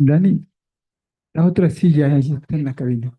Dani, la otra silla ahí está en la cabina.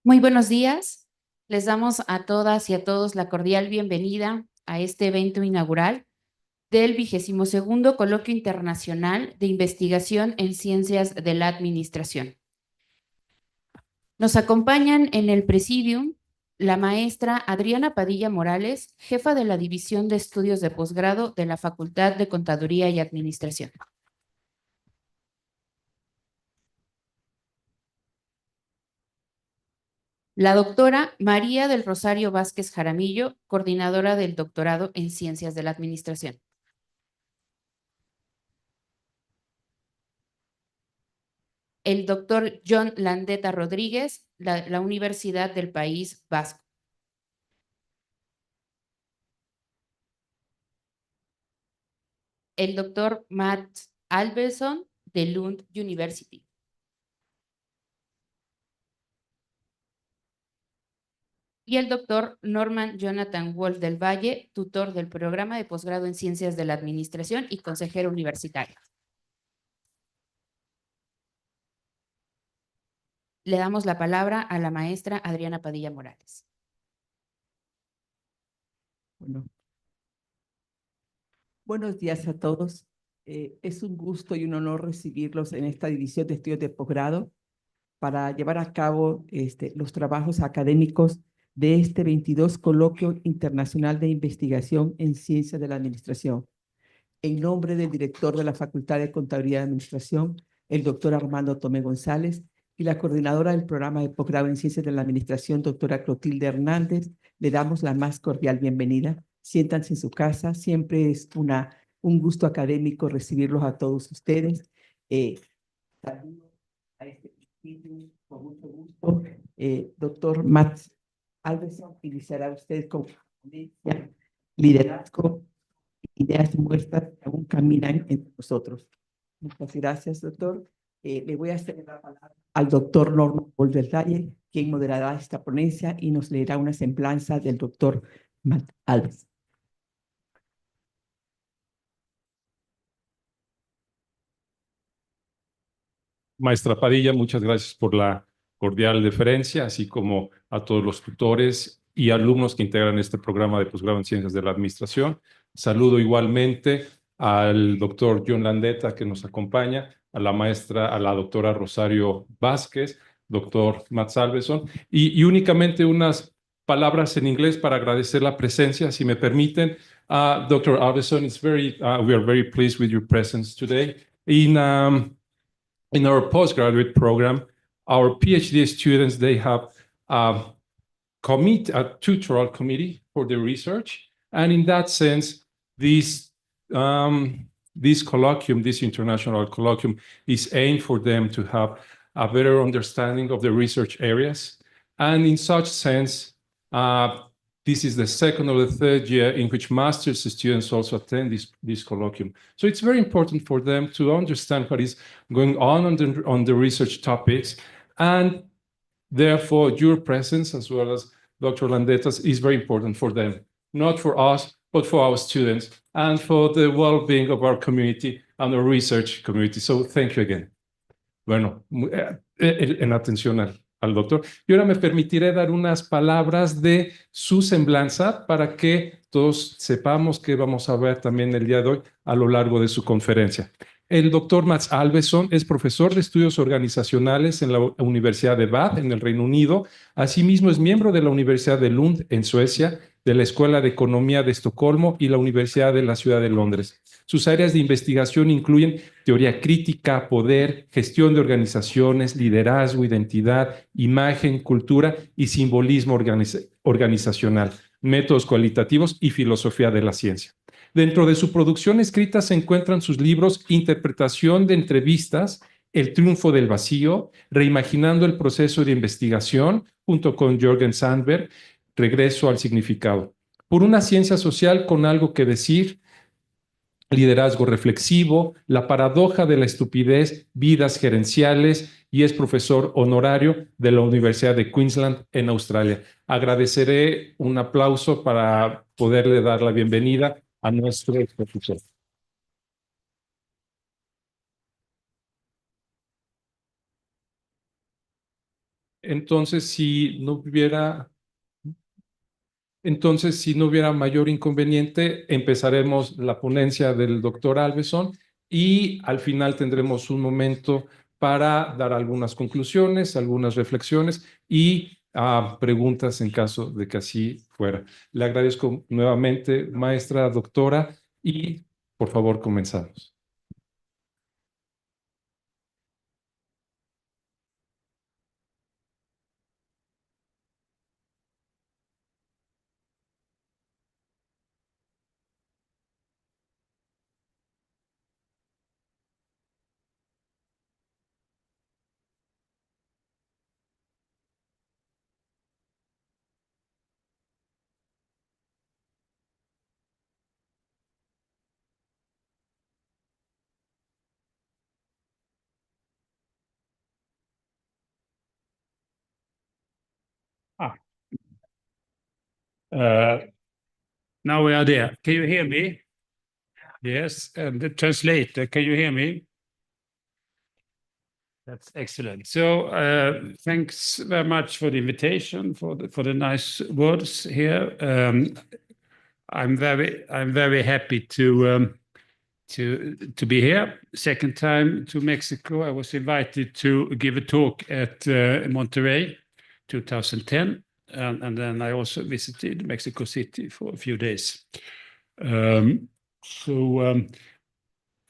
Muy buenos días. Les damos a todas y a todos la cordial bienvenida a este evento inaugural del 22º Coloquio Internacional de Investigación en Ciencias de la Administración. Nos acompañan en el presidium la maestra Adriana Padilla Morales, jefa de la División de Estudios de Posgrado de la Facultad de Contaduría y Administración. La doctora María del Rosario Vázquez Jaramillo, coordinadora del doctorado en Ciencias de la Administración. El doctor John Landeta Rodríguez, la Universidad del País Vasco. El doctor Matt Alberson, de Lund University. Y el doctor Norman Jonathan Wolf del Valle, tutor del programa de posgrado en Ciencias de la Administración y consejero universitario. Le damos la palabra a la maestra Adriana Padilla Morales. Bueno, buenos días a todos. Es un gusto y un honor recibirlos en esta división de estudios de posgrado para llevar a cabo los trabajos académicos de este 22 Coloquio Internacional de Investigación en Ciencias de la Administración. En nombre del director de la Facultad de Contaduría y Administración, el doctor Armando Tomé González, y la coordinadora del programa de posgrado en Ciencias de la Administración, doctora Clotilde Hernández, le damos la más cordial bienvenida. Siéntanse en su casa, siempre es un gusto académico recibirlos a todos ustedes. Saludo a este equipo con mucho gusto. Doctor Matt Alberson, iniciará usted con ponencia, liderazgo, ideas muestras que aún caminan entre nosotros. Muchas gracias, doctor. Le voy a hacer la palabra al doctor Norman Wolf del Valle, quien moderará esta ponencia y nos leerá una semblanza del doctor Matt Alves. Maestra Padilla, muchas gracias por la cordial deferencia, así como a todos los tutores y alumnos que integran este programa de posgrado en Ciencias de la Administración. Saludo igualmente al doctor John Landeta, que nos acompaña, a la doctora Rosario Vázquez, doctor Matt Alberson, y únicamente unas palabras en inglés para agradecer la presencia, si me permiten. Dr. Alberson, we are very pleased with your presence today. In our postgraduate program, our PhD students, they have a tutorial committee for their research. And in that sense, this colloquium, this international colloquium, is aimed for them to have a better understanding of the research areas. And in such sense, this is the second or the third year in which master's students also attend this colloquium. So it's very important for them to understand what is going on the research topics. And therefore, your presence, as well as Dr. Landeta's, is very important for them, not for us, but for our students and for the well-being of our community and our research community. So thank you again. Bueno, en atención al doctor. Y ahora me permitiré dar unas palabras de su semblanza para que todos sepamos qué vamos a ver también el día de hoy a lo largo de su conferencia. El doctor Matt Alberson es profesor de estudios organizacionales en la Universidad de Bath, en el Reino Unido. Asimismo, es miembro de la Universidad de Lund, en Suecia, de la Escuela de Economía de Estocolmo y la Universidad de la Ciudad de Londres. Sus áreas de investigación incluyen teoría crítica, poder, gestión de organizaciones, liderazgo, identidad, imagen, cultura y simbolismo organizacional, métodos cualitativos y filosofía de la ciencia. Dentro de su producción escrita se encuentran sus libros Interpretación de entrevistas, El triunfo del vacío, Reimaginando el proceso de investigación, junto con Jürgen Sandberg, Regreso al significado. Por una ciencia social con algo que decir, Liderazgo reflexivo, La paradoja de la estupidez, Vidas gerenciales, y es profesor honorario de la Universidad de Queensland en Australia. Agradeceré un aplauso para poderle dar la bienvenida a nuestro profesor. Entonces, si no hubiera mayor inconveniente, empezaremos la ponencia del doctor Alveson y al final tendremos un momento para dar algunas conclusiones, algunas reflexiones y preguntas en caso de que así fuera. Le agradezco nuevamente, maestra, doctora, y por favor comenzamos. Ah, uh, now we are there. Can you hear me? Yes, and the translator, can you hear me? That's excellent. So, thanks very much for the invitation, for the nice words here. I'm very happy to be here. Second time to Mexico. I was invited to give a talk at Monterrey, 2010, and then I also visited Mexico City for a few days.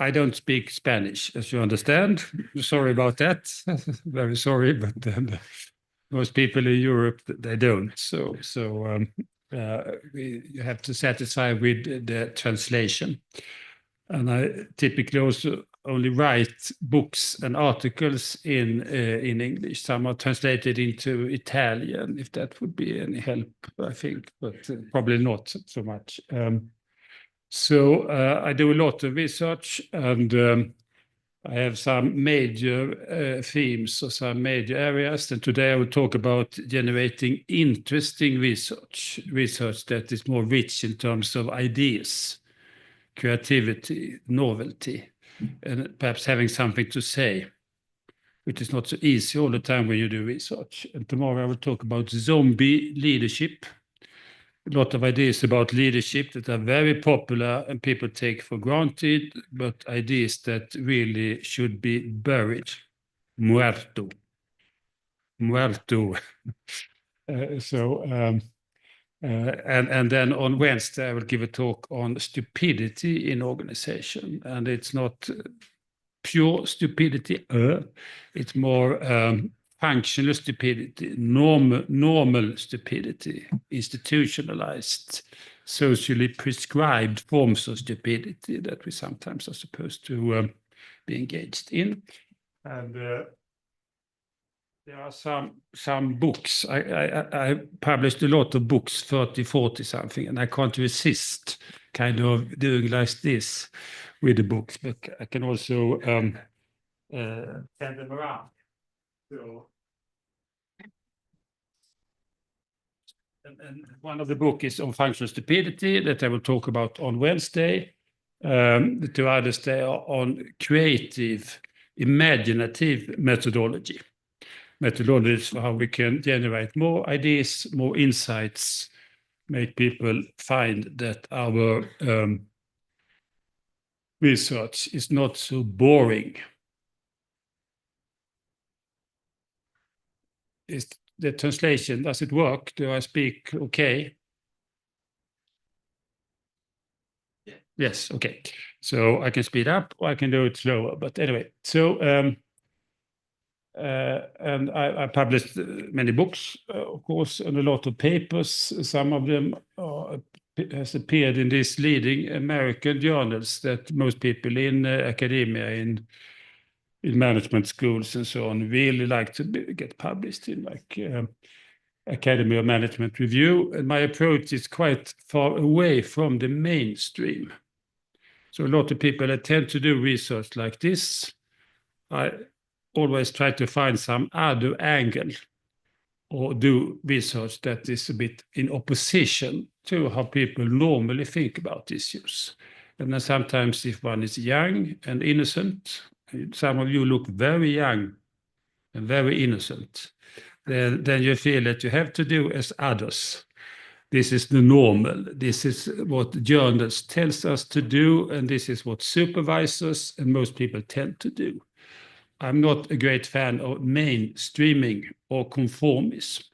I don't speak Spanish, as you understand. Sorry about that. Very sorry, but most people in Europe, they don't. You have to satisfy with the translation. And I typically also only write books and articles in English. Some are translated into Italian, if that would be any help, I think, but probably not so much. I do a lot of research, and I have some major themes or some major areas. And today I will talk about generating interesting research that is more rich in terms of ideas, creativity, novelty, and perhaps having something to say, which is not so easy all the time when you do research. And tomorrow I will talk about zombie leadership. A lot of ideas about leadership that are very popular and people take for granted, but ideas that really should be buried. Muerto. And then on Wednesday, I will give a talk on stupidity in organization. And it's not pure stupidity, it's more functional stupidity, normal stupidity, institutionalized, socially prescribed forms of stupidity that we sometimes are supposed to be engaged in. And there are some books. I published a lot of books, 30, 40 something, and I can't resist kind of doing like this with the books, but I can also send them around. So, and one of the books is on functional stupidity that I will talk about on Wednesday. The two others, they are on creative, imaginative methodology. Methodologies for how we can generate more ideas, more insights, make people find that our research is not so boring. Is the translation, does it work? Do I speak okay? Yes, okay. So I can speed up or I can do it slower. But anyway, so and I published many books, of course, and a lot of papers. Some of them has appeared in these leading American journals that most people in academia, in management schools and so on, really like to get published in, like Academy of Management Review. And my approach is quite far away from the mainstream. So a lot of people that tend to do research like this, I always try to find some other angle or do research that is a bit in opposition to how people normally think about issues. And then sometimes if one is young and innocent, some of you look very young and very innocent, then you feel that you have to do as others. This is the normal. This is what journals tells us to do, and this is what supervisors and most people tend to do. I'm not a great fan of mainstreaming or conformism.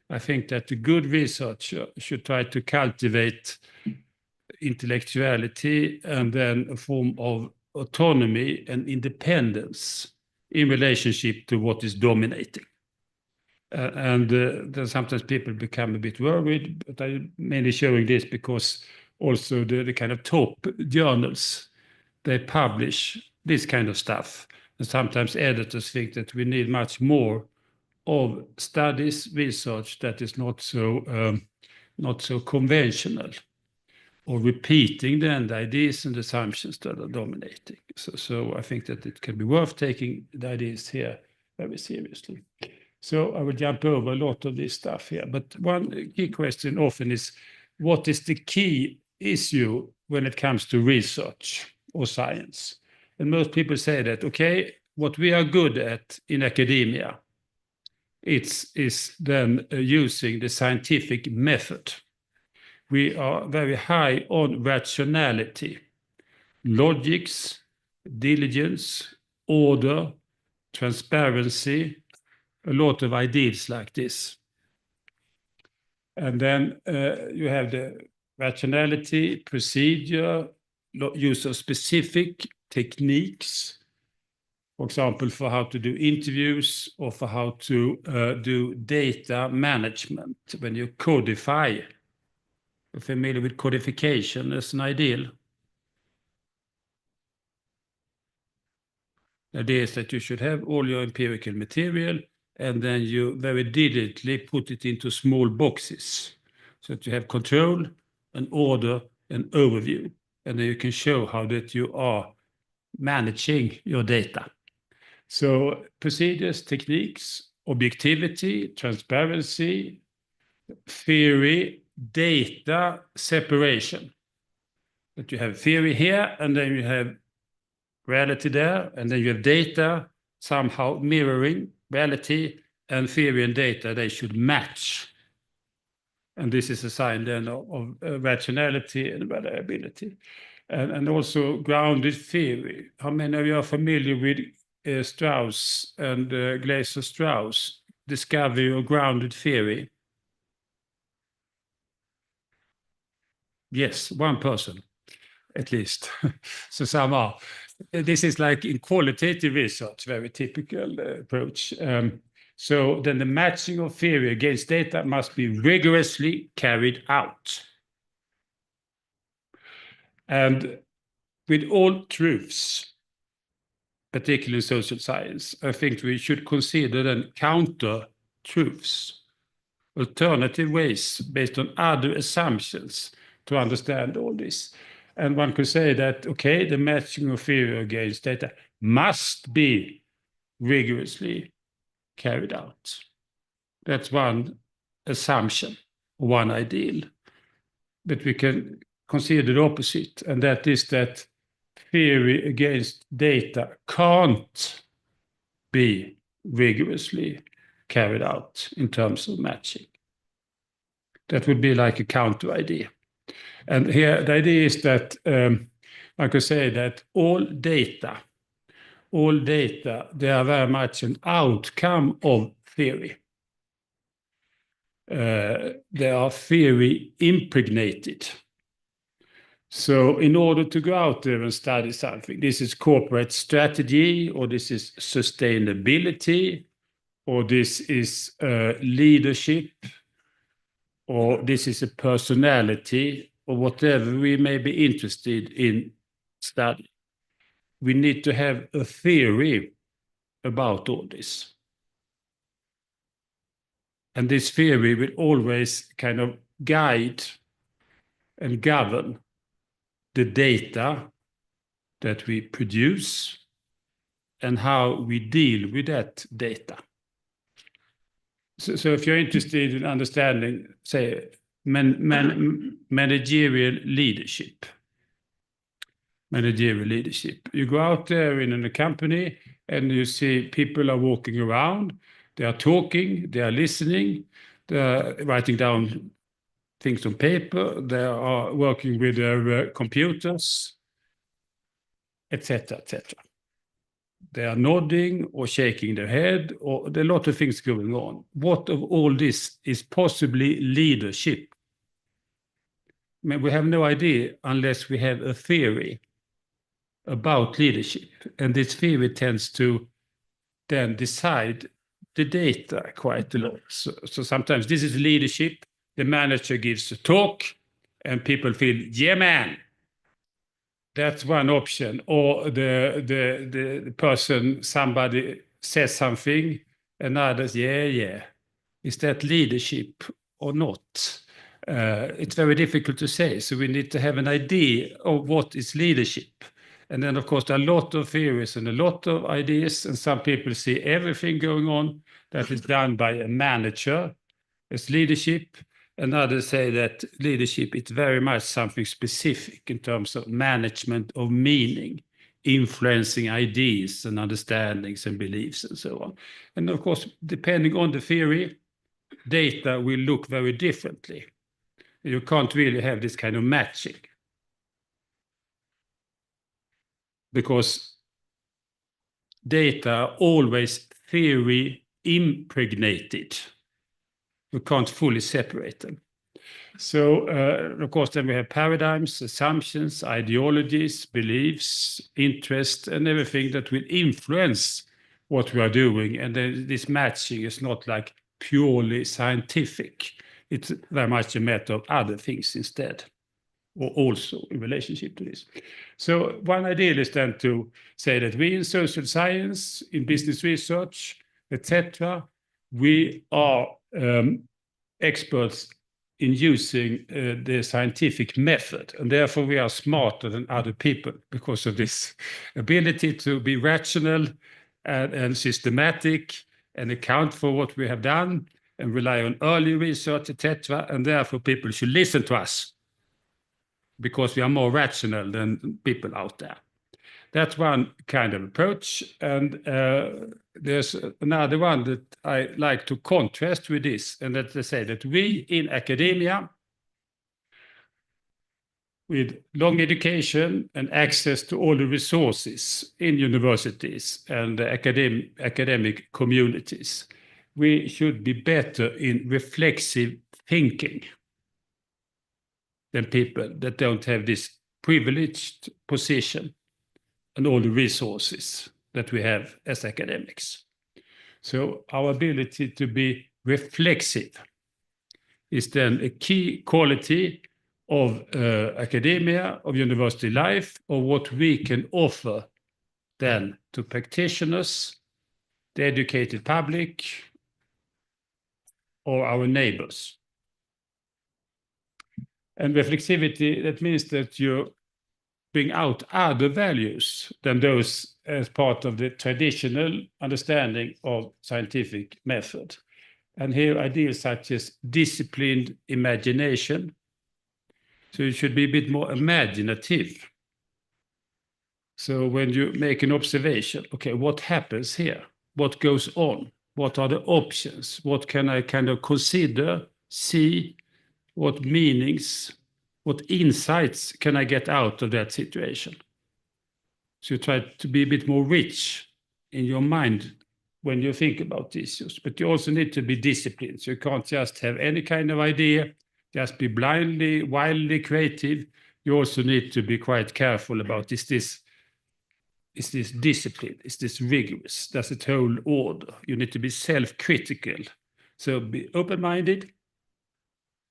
I think that the good researcher should try to cultivate intellectuality and then a form of autonomy and independence in relationship to what is dominating. Then sometimes people become a bit worried, but I'm mainly showing this because also the kind of top journals, they publish this kind of stuff. And sometimes editors think that we need much more of studies, research that is not so conventional, or repeating then the ideas and assumptions that are dominating. So I think that it can be worth taking the ideas here very seriously. So I will jump over a lot of this stuff here. But one key question often is, what is the key issue when it comes to research or science? And most people say that, okay, what we are good at in academia, is then using the scientific method. We are very high on rationality, logics, diligence, order, transparency, a lot of ideas like this. And then you have the rationality, procedure, use of specific techniques, for example, for how to do interviews or for how to do data management when you codify. You're familiar with codification as an ideal? The idea is that you should have all your empirical material and then you very diligently put it into small boxes so that you have control and order and overview. And then you can show how that you are managing your data. So procedures, techniques, objectivity, transparency, theory, data, separation. That you have theory here, and then you have reality there, and then you have data somehow mirroring reality, and theory and data, they should match. And this is a sign then of rationality and reliability. And also grounded theory. How many of you are familiar with Strauss and Glaser-Strauss, discovery of grounded theory? Yes, one person, at least. So some are. This is like in qualitative research, very typical approach. So then the matching of theory against data must be rigorously carried out. And with all truths, particularly in social science, I think we should consider then counter truths, alternative ways based on other assumptions to understand all this. And one could say that, okay, the matching of theory against data must be rigorously carried out. That's one assumption, one ideal. But we can consider the opposite, and that is that theory against data can't be rigorously carried out in terms of matching. That would be like a counter idea. And here the idea is that I could say that all data, they are very much an outcome of theory. They are theory impregnated. So in order to go out there and study something, this is corporate strategy, or this is sustainability, or this is leadership, or this is a personality, or whatever we may be interested in studying. We need to have a theory about all this. And this theory will always kind of guide and govern the data that we produce and how we deal with that data. So if you're interested in understanding, say, managerial leadership, you go out there in a company and you see people are walking around, they are talking, they are listening, they are writing down things on paper, they are working with their computers, etc., etc. They are nodding or shaking their head, or there are a lot of things going on. What of all this is possibly leadership? I mean, we have no idea unless we have a theory about leadership. And this theory tends to then decide the data quite a lot. So sometimes this is leadership. The manager gives a talk and people feel, yeah, man. That's one option. Or the person, somebody says something and others, yeah. Is that leadership or not? It's very difficult to say. So we need to have an idea of what is leadership. And then, of course, there are a lot of theories and a lot of ideas. And some people see everything going on that is done by a manager as leadership. And others say that leadership is very much something specific in terms of management of meaning, influencing ideas and understandings and beliefs and so on. And of course, depending on the theory, data will look very differently. You can't really have this kind of matching, because data are always theory impregnated. You can't fully separate them. So, of course, then we have paradigms, assumptions, ideologies, beliefs, interests, and everything that will influence what we are doing. And then this matching is not like purely scientific. It's very much a matter of other things instead, or also in relationship to this. So one idea is then to say that we in social science, in business research, etc., we are experts in using the scientific method, and therefore we are smarter than other people because of this ability to be rational and systematic and account for what we have done and rely on early research, etc. And therefore people should listen to us because we are more rational than people out there. That's one kind of approach. And there's another one that I like to contrast with this, and that they say that we in academia, with long education and access to all the resources in universities and academic communities, we should be better in reflexive thinking than people that don't have this privileged position and all the resources that we have as academics. So our ability to be reflexive is then a key quality of academia, of university life, or what we can offer then to practitioners, the educated public, or our neighbors. And reflexivity, that means that you bring out other values than those as part of the traditional understanding of scientific method. And here ideas such as disciplined imagination. So you should be a bit more imaginative. So when you make an observation, okay, what happens here? What goes on? What are the options? What can I kind of consider, see? What meanings, what insights can I get out of that situation? So you try to be a bit more rich in your mind when you think about issues, but you also need to be disciplined. So you can't just have any kind of idea, just be blindly, wildly creative. you also need to be quite careful about, is this discipline? Is this rigorous? Does it hold order? You need to be self-critical. So be open-minded,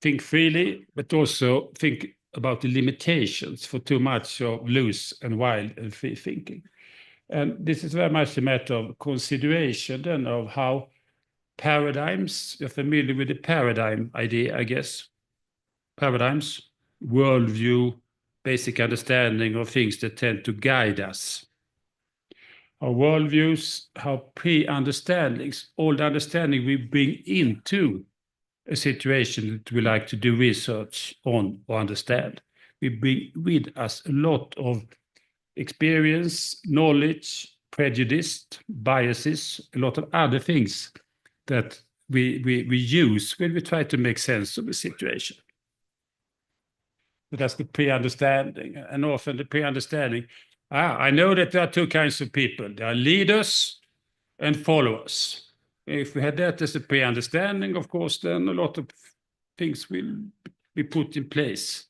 think freely, but also think about the limitations for too much of loose and wild and free thinking. And this is very much a matter of consideration then of how paradigms, you're familiar with the paradigm idea, I guess. Paradigms, worldview, basic understanding of things that tend to guide us. Our worldviews, how pre-understandings, all the understanding we bring into a situation that we like to do research on or understand. We bring with us a lot of experience, knowledge, prejudice, biases, a lot of other things that we use when we try to make sense of a situation. But that's the pre-understanding. And often the pre-understanding, I know that there are two kinds of people. There are leaders and followers. If we had that as a pre-understanding, of course, then a lot of things will be put in place.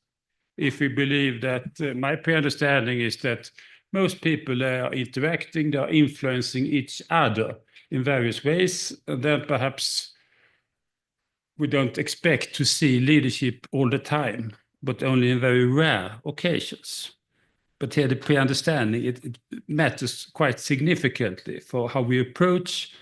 If we believe that my pre-understanding is that most people are interacting, they are influencing each other in various ways, then perhaps we don't expect to see leadership all the time, but only in very rare occasions. But here the pre-understanding, it matters quite significantly for how we approach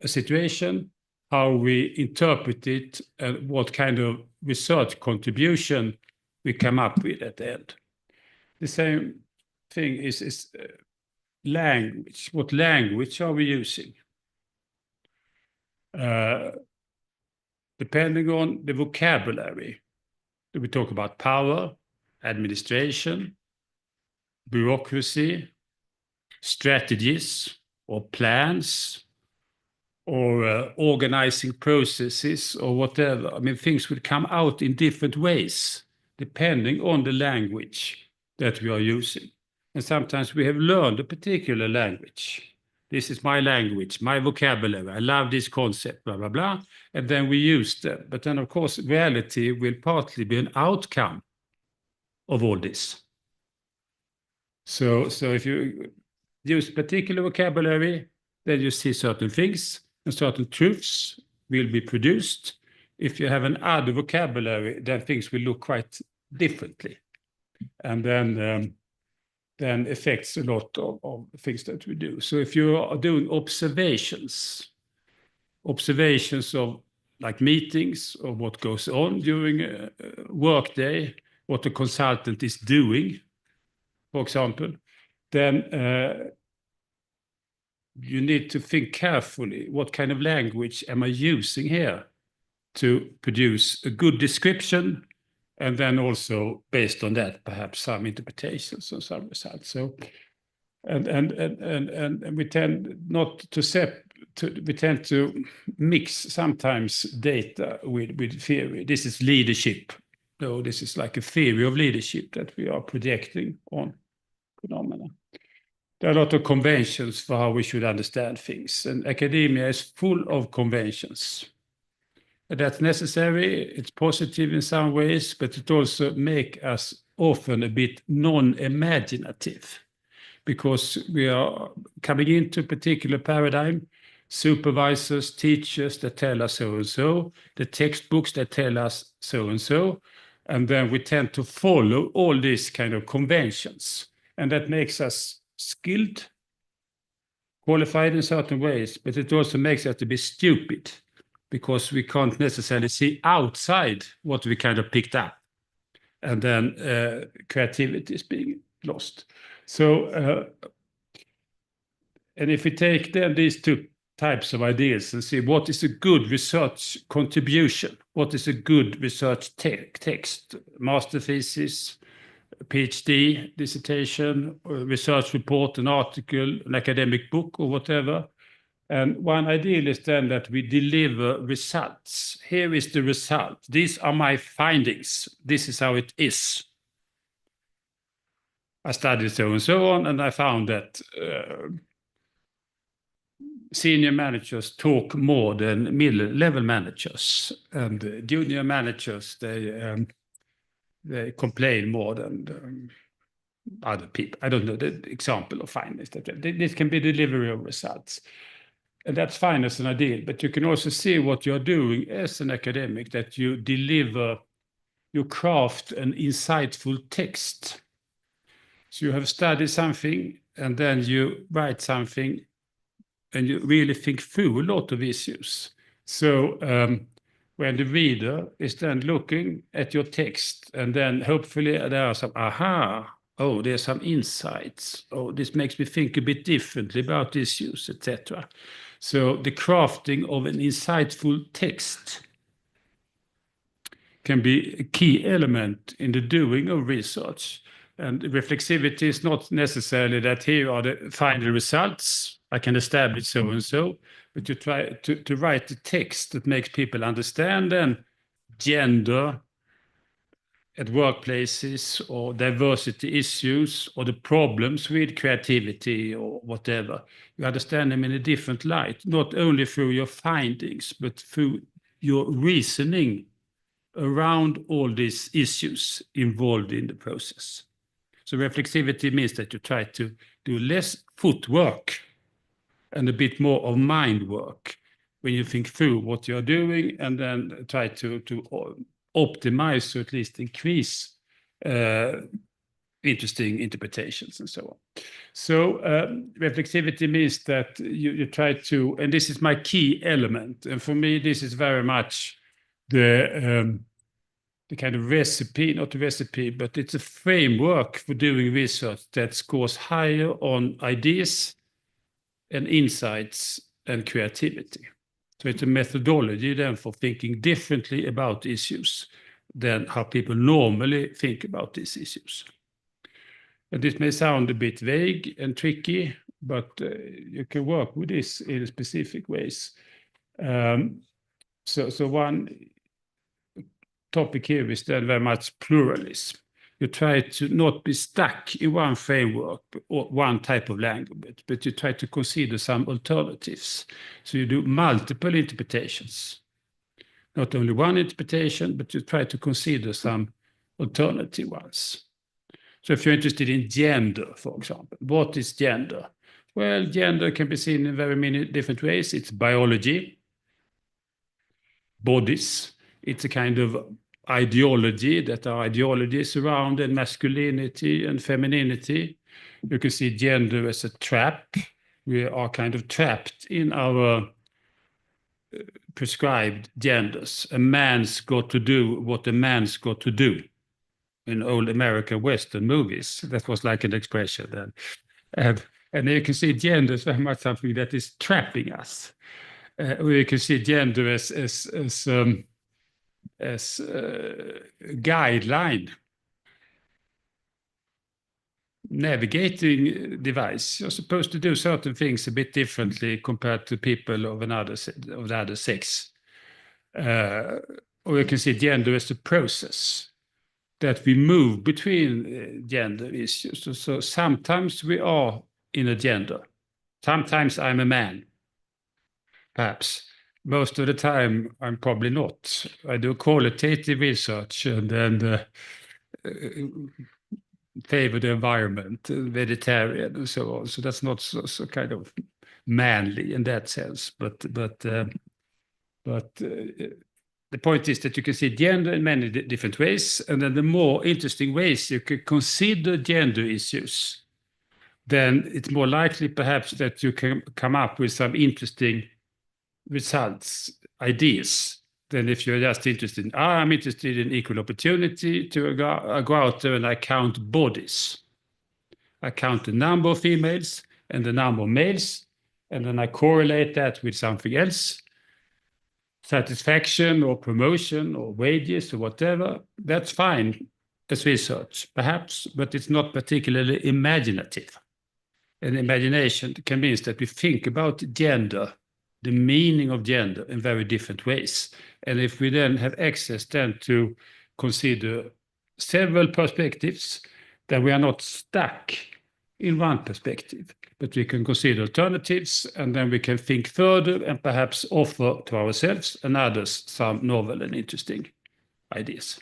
a situation, how we interpret it, and what kind of research contribution we come up with at the end. The same thing is language. What language are we using? Depending on the vocabulary, we talk about power, administration, bureaucracy, strategies, or plans, or organizing processes, or whatever. I mean, things will come out in different ways, depending on the language that we are using. And sometimes we have learned a particular language. This is my language, my vocabulary. I love this concept, blah, blah, blah. And then we use them. But then, of course, reality will partly be an outcome of all this. So if you use particular vocabulary, then you see certain things and certain truths will be produced. If you have an other vocabulary, then things will look quite differently. And then affects a lot of things that we do. So if you are doing observations of like meetings or what goes on during a work day, what the consultant is doing, for example, then you need to think carefully, what kind of language am I using here to produce a good description, and then also based on that, perhaps some interpretations or some results. So, and we tend not to we tend to mix sometimes data with theory. This is leadership. No, this is like a theory of leadership that we are projecting on phenomena. There are a lot of conventions for how we should understand things, and academia is full of conventions. That's necessary, it's positive in some ways, but it also makes us often a bit non-imaginative because we are coming into a particular paradigm, supervisors, teachers that tell us so and so, the textbooks that tell us so and so, and then we tend to follow all these kind of conventions. And that makes us skilled, qualified in certain ways, but it also makes us to be stupid, because we can't necessarily see outside what we kind of picked up. And then creativity is being lost. So, and if we take then these two types of ideas and see what is a good research contribution, what is a good research text, master thesis, PhD, dissertation, research report, an article, an academic book, or whatever. And one ideal is then that we deliver results. Here is the result. These are my findings. This is how it is. I studied so and so on, and I found that senior managers talk more than middle-level managers. And junior managers, they they complain more than other people. I don't know the example of finance. This can be delivery of results. And that's fine as an ideal, but you can also see what you're doing as an academic, that you deliver, you craft an insightful text. So you have studied something, and then you write something, and you really think through a lot of issues. So when the reader is then looking at your text, and then hopefully there are some, oh, there's some insights. Oh, this makes me think a bit differently about issues, etc. So the crafting of an insightful text can be a key element in the doing of research. And reflexivity is not necessarily that here are the final results, I can establish so and so, but you try to write the text that makes people understand then gender at workplaces, or diversity issues, or the problems with creativity or whatever. You understand them in a different light, not only through your findings, but through your reasoning around all these issues involved in the process. So reflexivity means that you try to do less footwork and a bit more of mind work when you think through what you're doing, and then try to optimize, or at least increase interesting interpretations and so on. So reflexivity means that you try to, and this is my key element, and for me this is very much the kind of recipe, not a recipe, but it's a framework for doing research that scores higher on ideas and insights and creativity. So it's a methodology then for thinking differently about issues than how people normally think about these issues. And this may sound a bit vague and tricky, but you can work with this in specific ways. So one topic here is then very much pluralism. You try to not be stuck in one framework or one type of language, but you try to consider some alternatives. So you do multiple interpretations. Not only one interpretation, but you try to consider some alternative ones. So if you're interested in gender, for example, what is gender? Well, gender can be seen in very many different ways. It's biology, bodies. It's a kind of ideology, that are ideologies around masculinity and femininity. You can see gender as a trap. We are kind of trapped in our prescribed genders. A man's got to do what a man's got to do. In old American Western movies, that was like an expression then. And you can see gender as very much something that is trapping us. Or you can see gender as guideline, navigating device. You're supposed to do certain things a bit differently compared to people of the other sex. Or you can see gender as a process, that we move between gender issues. So sometimes we are in a gender. Sometimes I'm a man, perhaps. Most of the time, I'm probably not. I do qualitative research and favor the environment, vegetarian, and so on. So that's not so kind of manly in that sense. But the point is that you can see gender in many different ways, and then the more interesting ways you can consider gender issues, then it's more likely perhaps that you can come up with some interesting results, ideas, than if you're just interested in, I'm interested in equal opportunity, to go out there and I count bodies. I count the number of females and the number of males, and then I correlate that with something else, satisfaction or promotion or wages or whatever. That's fine as research, perhaps, but it's not particularly imaginative. And imagination can mean that we think about gender, the meaning of gender, in very different ways. And if we then have access then to consider several perspectives, then we are not stuck in one perspective, but we can consider alternatives, and then we can think further and perhaps offer to ourselves and others some novel and interesting ideas.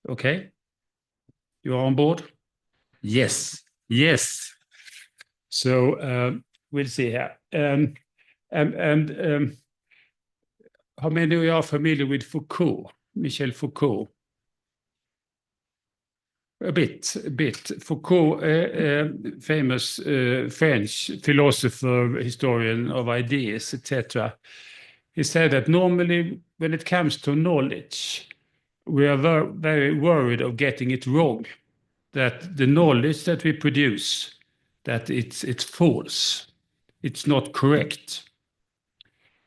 Okay? You are on board? Yes. Yes. So we'll see here. How many of you are familiar with Foucault, Michel Foucault? A bit. Foucault, famous French philosopher, historian of ideas, etc. He said that normally when it comes to knowledge, we are very worried of getting it wrong, that the knowledge that we produce, that it's false, it's not correct.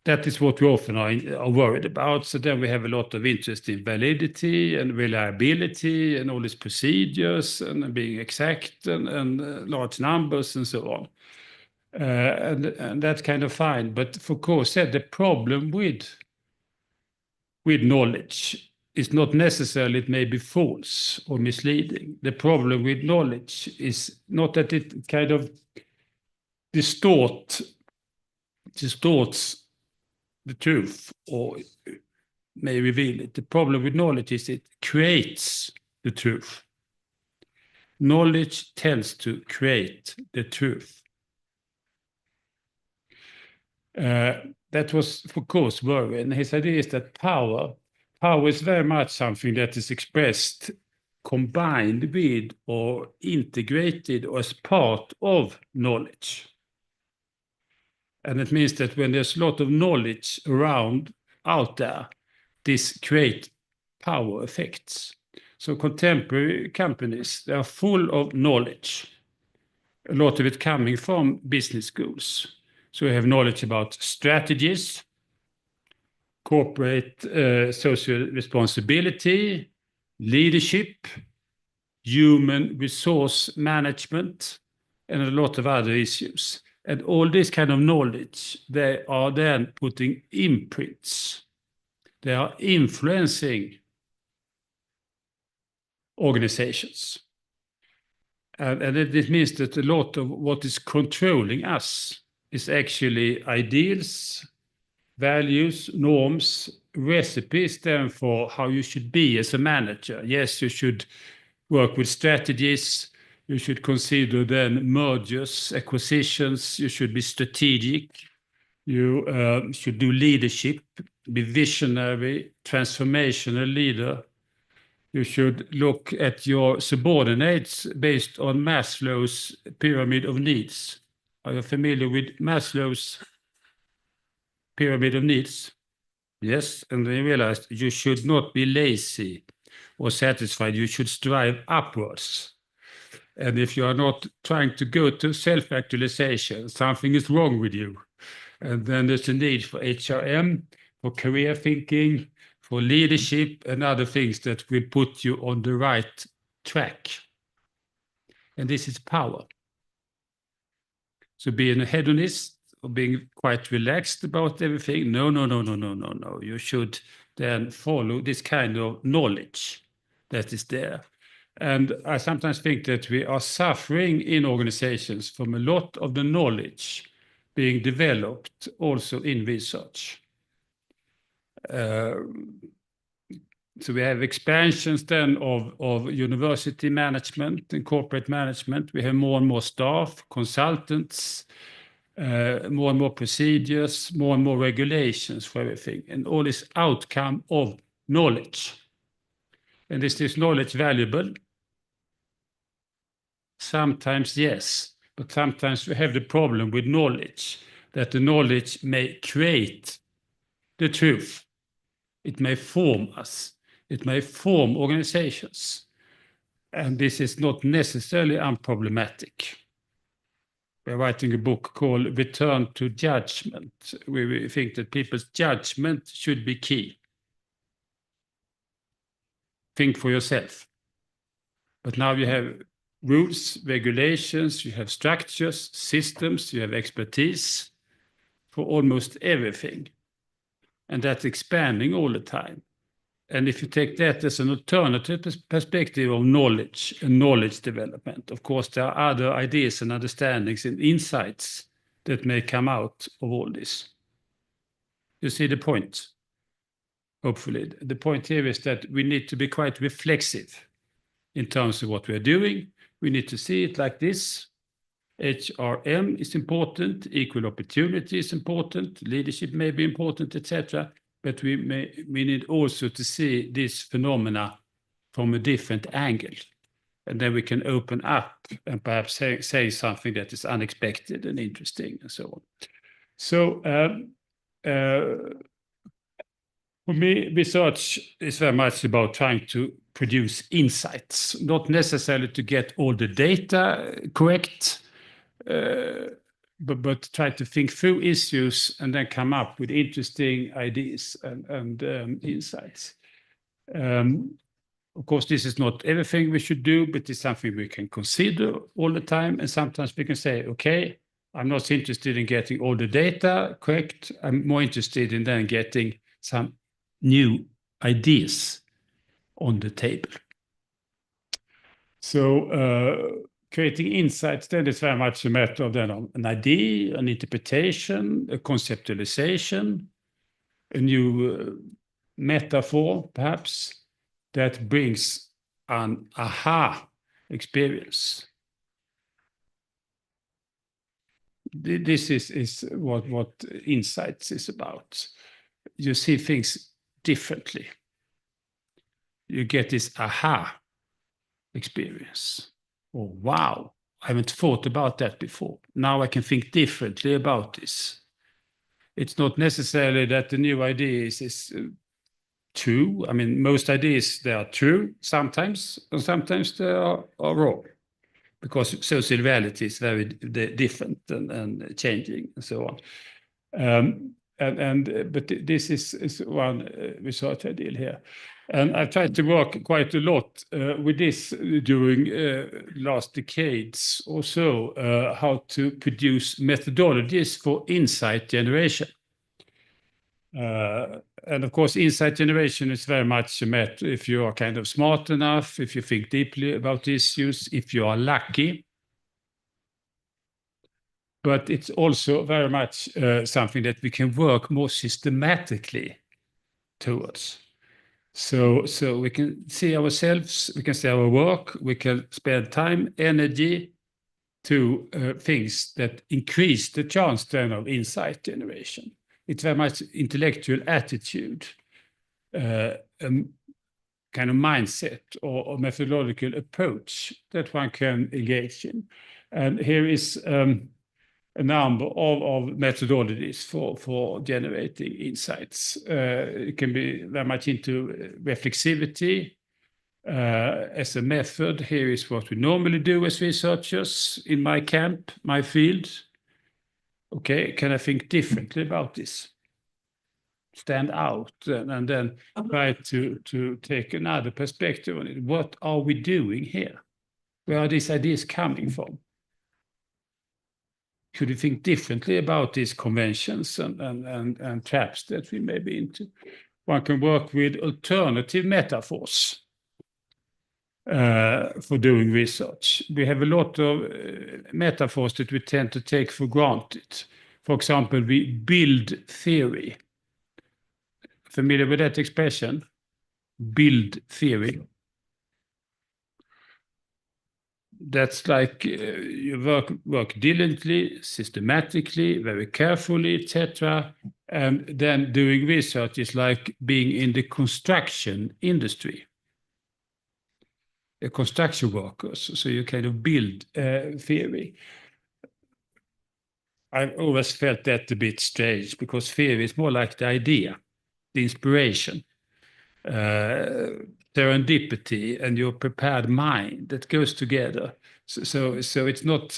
That is what we often are worried about. So then we have a lot of interest in validity and reliability and all these procedures and being exact and large numbers and so on. And that's kind of fine. But Foucault said the problem with knowledge is not necessarily it may be false or misleading. The problem with knowledge is not that it kind of distorts the truth or may reveal it. The problem with knowledge is it creates the truth. Knowledge tends to create the truth. That was Foucault's worry, and his idea is that power is very much something that is expressed combined with or integrated or as part of knowledge. And it means that when there's a lot of knowledge around out there, this creates power effects. So contemporary companies, they are full of knowledge, a lot of it coming from business schools. So we have knowledge about strategies, corporate social responsibility, leadership, human resource management, and a lot of other issues. And all this kind of knowledge, they are then putting imprints. They are influencing organizations. And it means that a lot of what is controlling us is actually ideals, values, norms, recipes then for how you should be as a manager. Yes, you should work with strategies. You should consider then mergers, acquisitions. You should be strategic. You should do leadership, be visionary, transformational leader. You should look at your subordinates based on Maslow's pyramid of needs. Are you familiar with Maslow's pyramid of needs? Yes, and they realized you should not be lazy or satisfied. You should strive upwards. And if you are not trying to go to self-actualization, something is wrong with you. And then there's a need for HRM, for career thinking, for leadership, and other things that will put you on the right track. And this is power. So being a hedonist or being quite relaxed about everything, no. You should then follow this kind of knowledge that is there. And I sometimes think that we are suffering in organizations from a lot of the knowledge being developed also in research. So we have expansions then of university management and corporate management. We have more and more staff, consultants, more and more procedures, more and more regulations for everything. And all this outcome of knowledge. And is this knowledge valuable? Sometimes yes, but sometimes we have the problem with knowledge, that the knowledge may create the truth. It may form us. It may form organizations. And this is not necessarily unproblematic. We're writing a book called Return to Judgment, where we think that people's judgment should be key. Think for yourself. But now you have rules, regulations, you have structures, systems, you have expertise for almost everything. And that's expanding all the time. And if you take that as an alternative perspective of knowledge and knowledge development, of course, there are other ideas and understandings and insights that may come out of all this. You see the point? hopefully. The point here is that we need to be quite reflexive in terms of what we are doing. We need to see it like this. HRM is important, equal opportunity is important, leadership may be important, etc. But we need also to see this phenomena from a different angle. And then we can open up and perhaps say something that is unexpected and interesting and so on. So for me, research is very much about trying to produce insights, not necessarily to get all the data correct, but try to think through issues and then come up with interesting ideas and insights. Of course, this is not everything we should do, but it's something we can consider all the time. And sometimes we can say, okay, I'm not interested in getting all the data correct. I'm more interested in then getting some new ideas on the table. So creating insights then is very much a matter of then an idea, an interpretation, a conceptualization, a new metaphor, perhaps, that brings an aha experience. This is what insights is about. You see things differently. You get this aha experience. Oh, wow, I haven't thought about that before. Now I can think differently about this. It's not necessarily that the new idea is true. I mean, most ideas, they are true sometimes, and sometimes they are wrong, because social reality is very different and changing and so on. But this is one research ideal here. And I've tried to work quite a lot with this during last decades or so, how to produce methodologies for insight generation. And of course, insight generation is very much a matter if you are kind of smart enough, if you think deeply about issues, if you are lucky. But it's also very much something that we can work more systematically towards. So we can see ourselves, we can see our work, we can spend time, energy to things that increase the chance then of insight generation. It's very much intellectual attitude, kind of mindset or methodological approach that one can engage in. And here is a number of methodologies for generating insights. It can be very much into reflexivity as a method. Here is what we normally do as researchers in my camp, my field. Okay, can I think differently about this? Stand out and then try to take another perspective on it. What are we doing here? Where are these ideas coming from? Could we think differently about these conventions and traps that we may be into? One can work with alternative metaphors for doing research. We have a lot of metaphors that we tend to take for granted. For example, we build theory. Familiar with that expression? Build theory. That's like you work diligently, systematically, very carefully, etc. And then doing research is like being in the construction industry. Construction workers, so you kind of build theory. I've always felt that a bit strange, because theory is more like the idea, the inspiration, serendipity, and your prepared mind that goes together. So it's not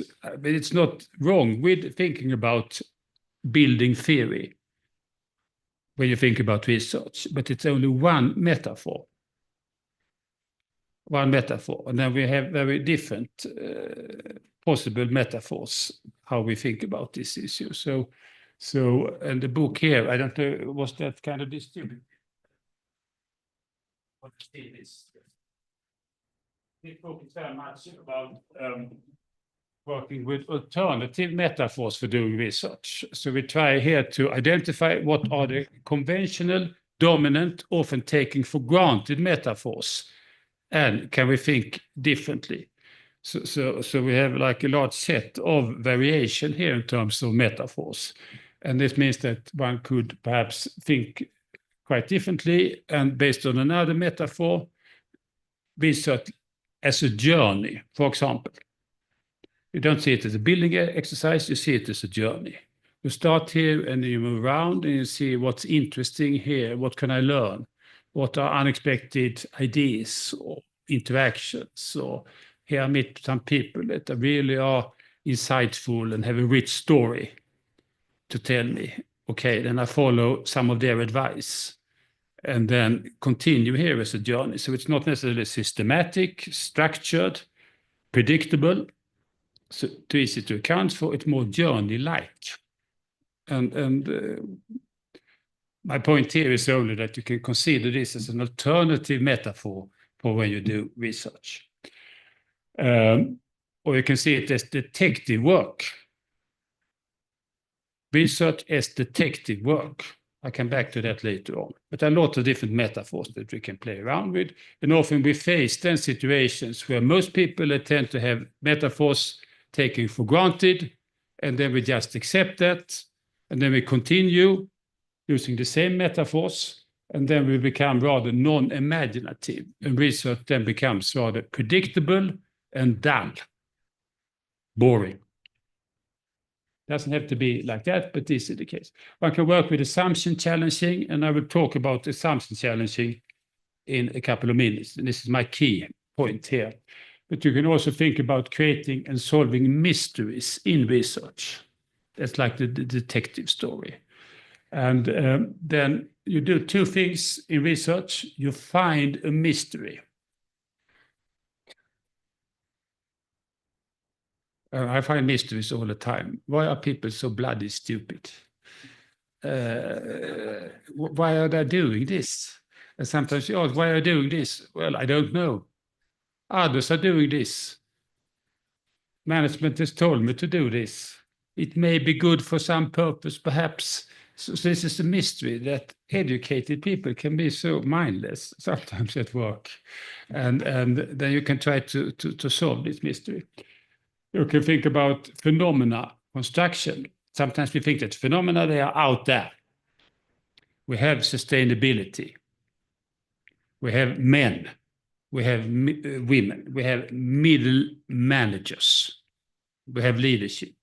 wrong with thinking about building theory when you think about research, but it's only one metaphor. One metaphor, and then we have very different possible metaphors how we think about this issue. So and the book here, I don't know, was that kind of distributed? What it is? This book is very much about working with alternative metaphors for doing research. So we try here to identify what are the conventional dominant, often taking for granted metaphors? And can we think differently? So we have like a large set of variation here in terms of metaphors. And this means that one could perhaps think quite differently, and based on another metaphor, research as a journey, for example. You don't see it as a building exercise, you see it as a journey. You start here and you move around and you see what's interesting here, what can I learn, what are unexpected ideas or interactions, or here I meet some people that really are insightful and have a rich story to tell me. Okay, then I follow some of their advice and then continue here as a journey. So it's not necessarily systematic, structured, predictable, so too easy to account for. It's more journey-like. And my point here is only that you can consider this as an alternative metaphor for when you do research. Or you can see it as detective work. Research as detective work. I come back to that later on. But there are a lot of different metaphors that we can play around with. And often we face then situations where most people tend to have metaphors taken for granted, and then we just accept that, and then we continue using the same metaphors, and then we become rather non-imaginative, and research then becomes rather predictable and dull, boring. Doesn't have to be like that, but this is the case. One can work with assumption challenging, and I will talk about assumption challenging in a couple of minutes, and this is my key point here. But you can also think about creating and solving mysteries in research. That's like the detective story. And then you do two things in research. You find a mystery. I find mysteries all the time. Why are people so bloody stupid? Why are they doing this? And sometimes you ask, why are they doing this? Well, I don't know. Others are doing this. Management has told me to do this. It may be good for some purpose, perhaps. So this is a mystery that educated people can be so mindless sometimes at work. And then you can try to solve this mystery. You can think about phenomena construction. Sometimes we think that phenomena, they are out there. We have sustainability. We have men. We have women. We have middle managers. We have leadership.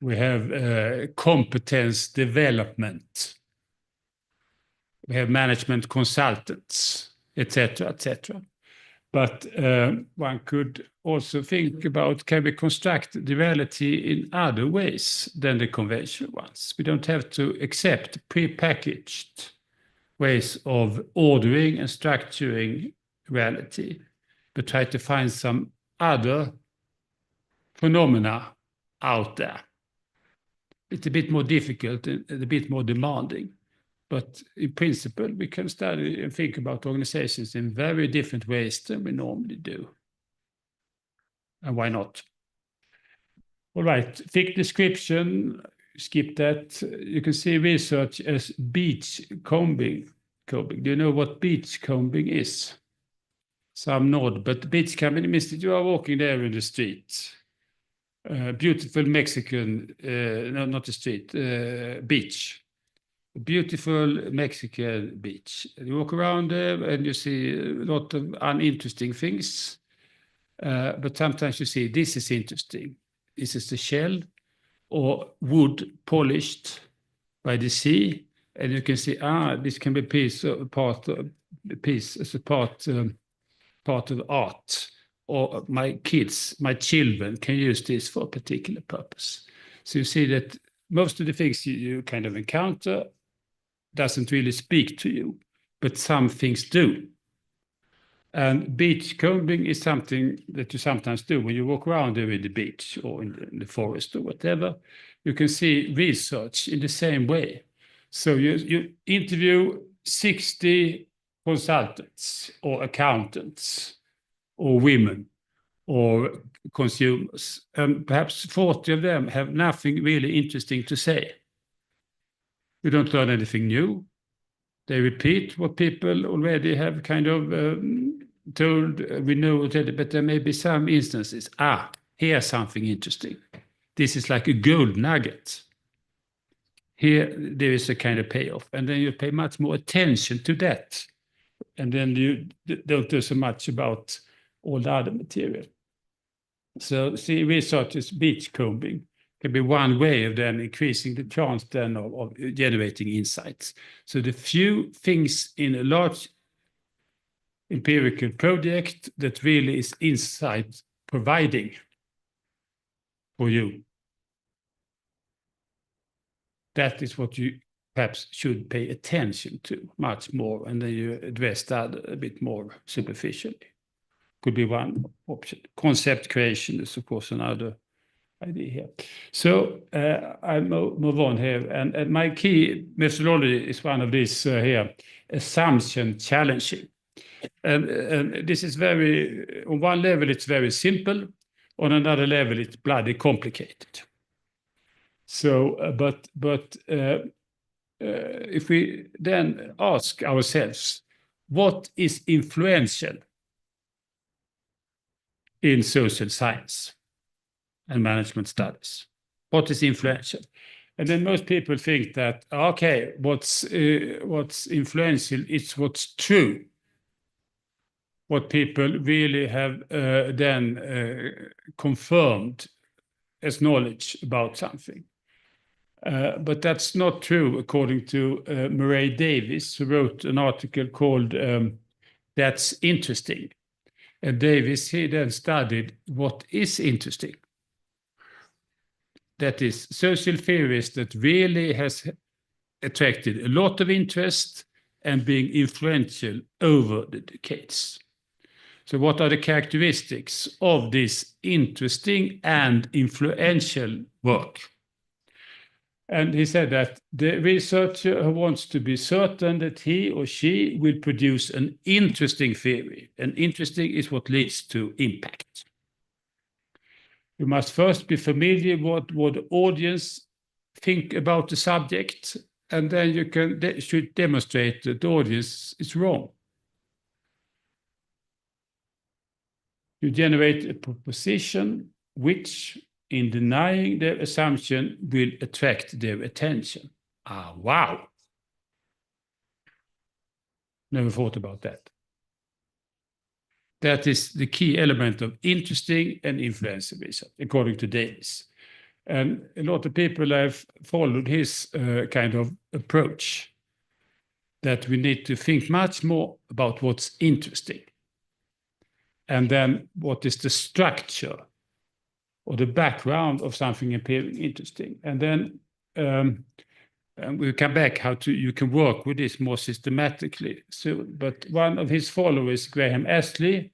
We have competence development. We have management consultants, etc., etc. But one could also think about, can we construct the reality in other ways than the conventional ones? We don't have to accept prepackaged ways of ordering and structuring reality, but try to find some other phenomena out there. It's a bit more difficult and a bit more demanding. But in principle, we can study and think about organizations in very different ways than we normally do. And why not? All right, thick description, skip that. You can see research as beach combing. Do you know what beach combing is? Some nod, but beach combing means that you are walking there in the street. Beautiful Mexican, no, not the street, beach. Beautiful Mexican beach. You walk around there and you see a lot of uninteresting things. But sometimes you see, this is interesting. This is the shell or wood polished by the sea. And you can see, this can be part of art. Or my children can use this for a particular purpose. So you see that most of the things you kind of encounter doesn't really speak to you, but some things do. And beach combing is something that you sometimes do when you walk around there in the beach or in the forest or whatever. You can see research in the same way. So you interview 60 consultants or accountants or women or consumers, and perhaps 40 of them have nothing really interesting to say. You don't learn anything new. They repeat what people already have kind of told. We know already, but there may be some instances. Here's something interesting. This is like a gold nugget. Here, there is a kind of payoff. And then you pay much more attention to that. And then you don't do so much about all the other material. So see, researchers beachcombing can be one way of then increasing the chance then of generating insights. So the few things in a large empirical project that really is insight providing for you, that is what you perhaps should pay attention to much more, and then you address that a bit more superficially. Could be one option. Concept creation is, of course, another idea here. So I move on here, and my key methodology is one of these here, assumption challenging. And this is very, on one level, it's very simple. On another level, it's bloody complicated. So, if we then ask ourselves, what is influential in social science and management studies? What is influential? And then most people think that, okay, what's influential is what's true. What people really have then confirmed as knowledge about something. But that's not true, according to Murray Davis, who wrote an article called That's Interesting. And Davis, he then studied what is interesting. That is, social theories that really has attracted a lot of interest and being influential over the decades. So what are the characteristics of this interesting and influential work? And he said that the researcher who wants to be certain that he or she will produce an interesting theory, and interesting is what leads to impact. You must first be familiar with what the audience think about the subject, and then you should demonstrate that the audience is wrong. You generate a proposition which, in denying their assumption, will attract their attention. Wow. Never thought about that. That is the key element of interesting and influential research, according to Davis. And a lot of people have followed his kind of approach, that we need to think much more about what's interesting. And then what is the structure or the background of something appearing interesting. And then and we'll come back how you can work with this more systematically. So, but one of his followers, Graham Astley,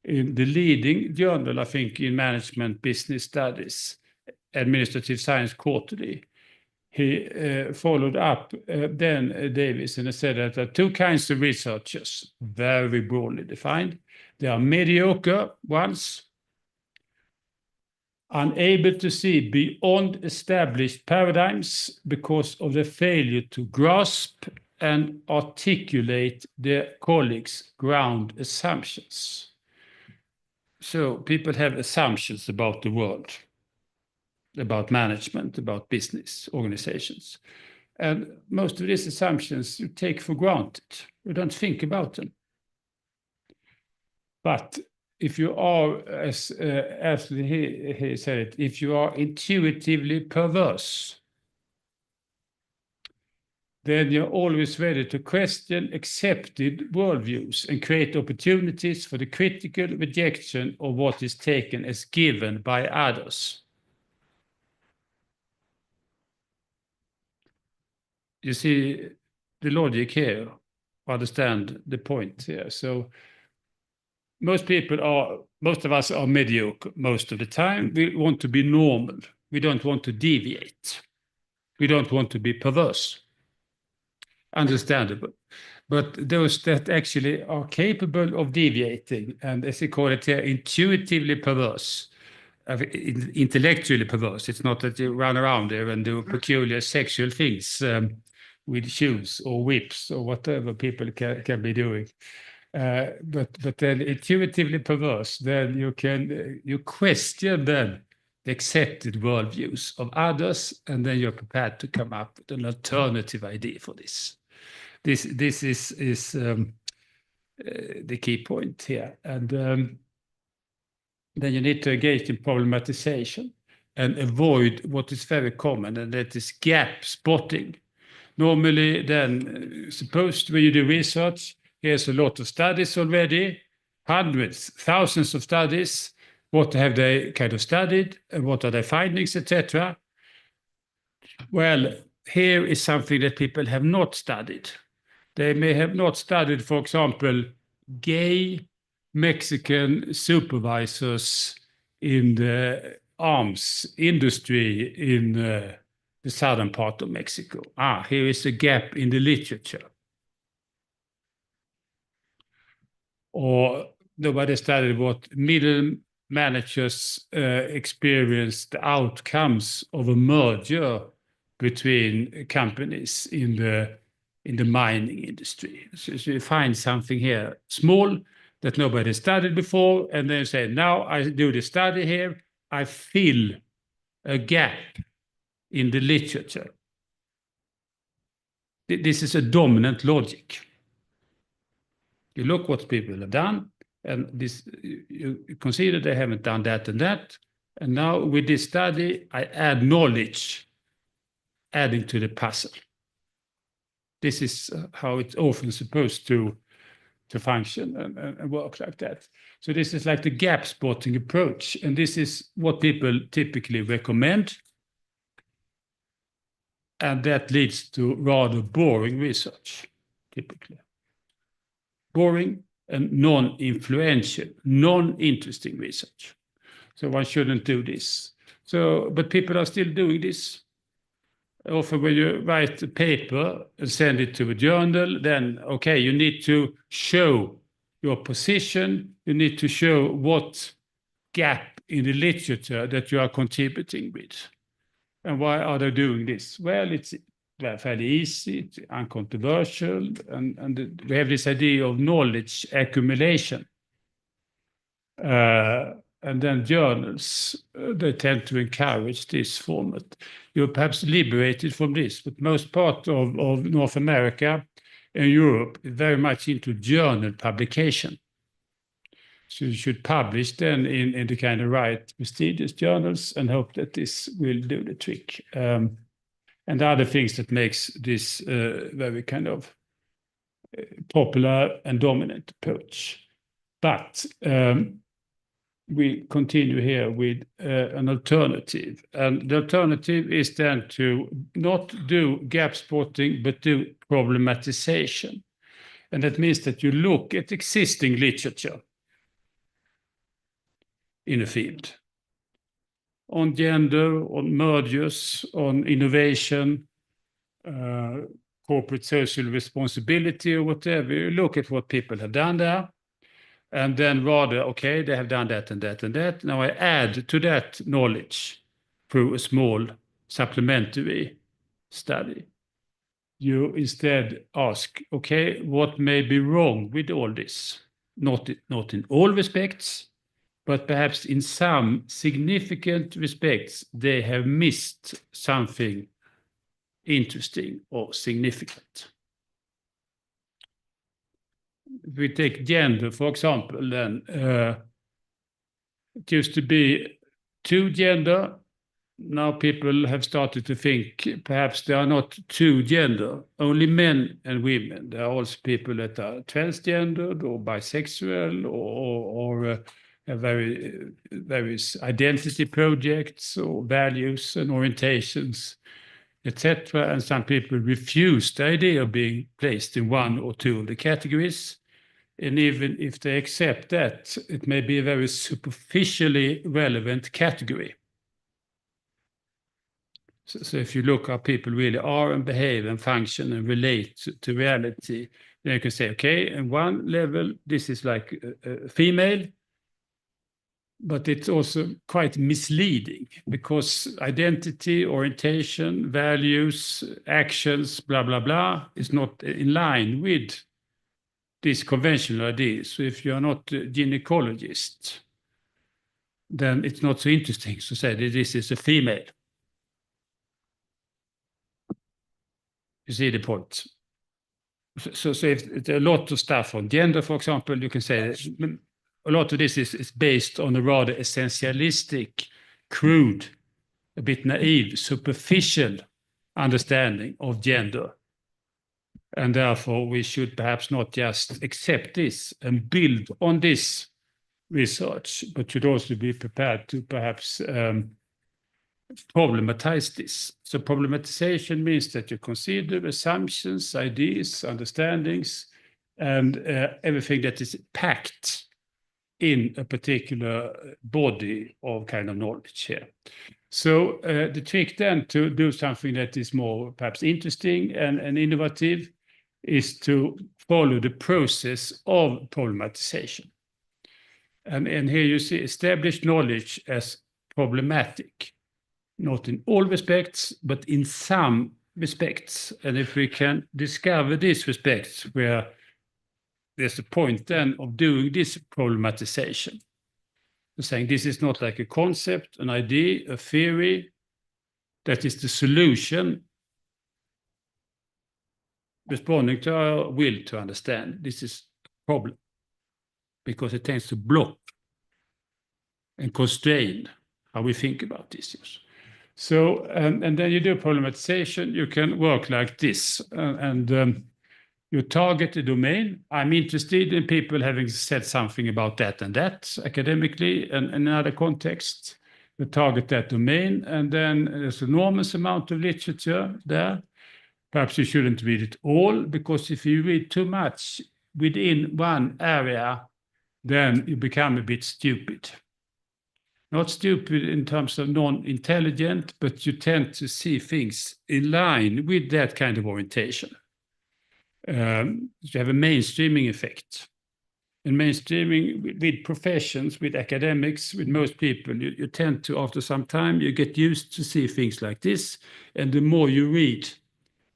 in the leading journal, I think, in management business studies, Administrative Science Quarterly, he followed up then Davis and said that there are two kinds of researchers, very broadly defined. There are mediocre ones, unable to see beyond established paradigms because of the failure to grasp and articulate their colleagues' ground assumptions. So people have assumptions about the world, about management, about business organizations. And most of these assumptions you take for granted. You don't think about them. But if you are, as he said it, if you are intuitively perverse, then you're always ready to question accepted worldviews and create opportunities for the critical rejection of what is taken as given by others. You see the logic here, understand the point here. So most of us are mediocre most of the time. We want to be normal. We don't want to deviate. We don't want to be perverse. Understandable. But those that actually are capable of deviating, and as they call it here, intuitively perverse, intellectually perverse. It's not that you run around there and do peculiar sexual things. with shoes or whips or whatever people can be doing. But then intuitively perverse, then you question then the accepted worldviews of others, and then you're prepared to come up with an alternative idea for this. This is the key point here. And then you need to engage in problematization and avoid what is very common, and that is gap spotting. Normally, then, suppose when you do research, here's a lot of studies already, hundreds, thousands of studies. What have they kind of studied? And what are their findings, etc.? Well, here is something that people have not studied. They may have not studied, for example, gay Mexican supervisors in the arms industry in the southern part of Mexico. Here is a gap in the literature. Or nobody studied what middle managers experienced the outcomes of a merger between companies in the mining industry. So you find something here small that nobody studied before, and then you say, now I do the study here, I fill a gap in the literature. This is a dominant logic. You look what people have done, and this you consider they haven't done that and that, and now with this study, I add knowledge, adding to the puzzle. This is how it's often supposed to function and work like that. So this is like the gap spotting approach, and this is what people typically recommend. And that leads to rather boring research, typically. Boring and non-influential, non-interesting research. So one shouldn't do this. But people are still doing this. Often when you write a paper and send it to a journal, then, okay, you need to show your position. You need to show what gap in the literature that you are contributing with. And why are they doing this? Well, it's fairly easy, it's uncontroversial, and we have this idea of knowledge accumulation. And then journals, they tend to encourage this format. You're perhaps liberated from this, but most part of North America and Europe is very much into journal publication. So you should publish then in the kind of right prestigious journals and hope that this will do the trick. And the other things that makes this very kind of popular and dominant approach. But we continue here with an alternative. And the alternative is then to not do gap spotting, but do problematization. And that means that you look at existing literature in a field on gender, on mergers, on innovation, corporate social responsibility, or whatever. You look at what people have done there, and then rather, okay, they have done that and that and that. Now I add to that knowledge through a small supplementary study. You instead ask, okay, what may be wrong with all this? Not in all respects, but perhaps in some significant respects, they have missed something interesting or significant. If we take gender, for example, then it used to be 2 gender. Now people have started to think perhaps there are not 2 gender, only men and women. There are also people that are transgendered or bisexual or have various identity projects or values and orientations, etc. And some people refuse the idea of being placed in 1 or 2 of the categories. And even if they accept that, it may be a very superficially relevant category. So if you look how people really are and behave and function and relate to reality, then you can say, okay, in one level, this is like a female. but it's also quite misleading because identity, orientation, values, actions, blah, blah, blah, is not in line with these conventional ideas. So if you're not a gynecologist, then it's not so interesting to say that this is a female. You see the point? So if there are a lot of stuff on gender, for example, you can say a lot of this is based on a rather essentialistic, crude, a bit naive, superficial understanding of gender. And therefore, we should perhaps not just accept this and build on this research, but should also be prepared to perhaps problematize this. So problematization means that you consider assumptions, ideas, understandings, and everything that is packed in a particular body of kind of knowledge here. So the trick then to do something that is more perhaps interesting and innovative is to follow the process of problematization. And here you see established knowledge as problematic, not in all respects, but in some respects. And if we can discover these respects where there's a point then of doing this problematization, saying this is not like a concept, an idea, a theory, that is the solution, responding to our will to understand. This is a problem because it tends to block and constrain how we think about issues. So, and then you do problematization, you can work like this, you target a domain. I'm interested in people having said something about that and that academically and in other contexts. You target that domain, and then there's an enormous amount of literature there. Perhaps you shouldn't read it all, because if you read too much within one area, then you become a bit stupid. Not stupid in terms of non-intelligent, but you tend to see things in line with that kind of orientation. You have a mainstreaming effect. And mainstreaming with professions, with academics, with most people, you tend to, after some time, you get used to see things like this. And the more you read,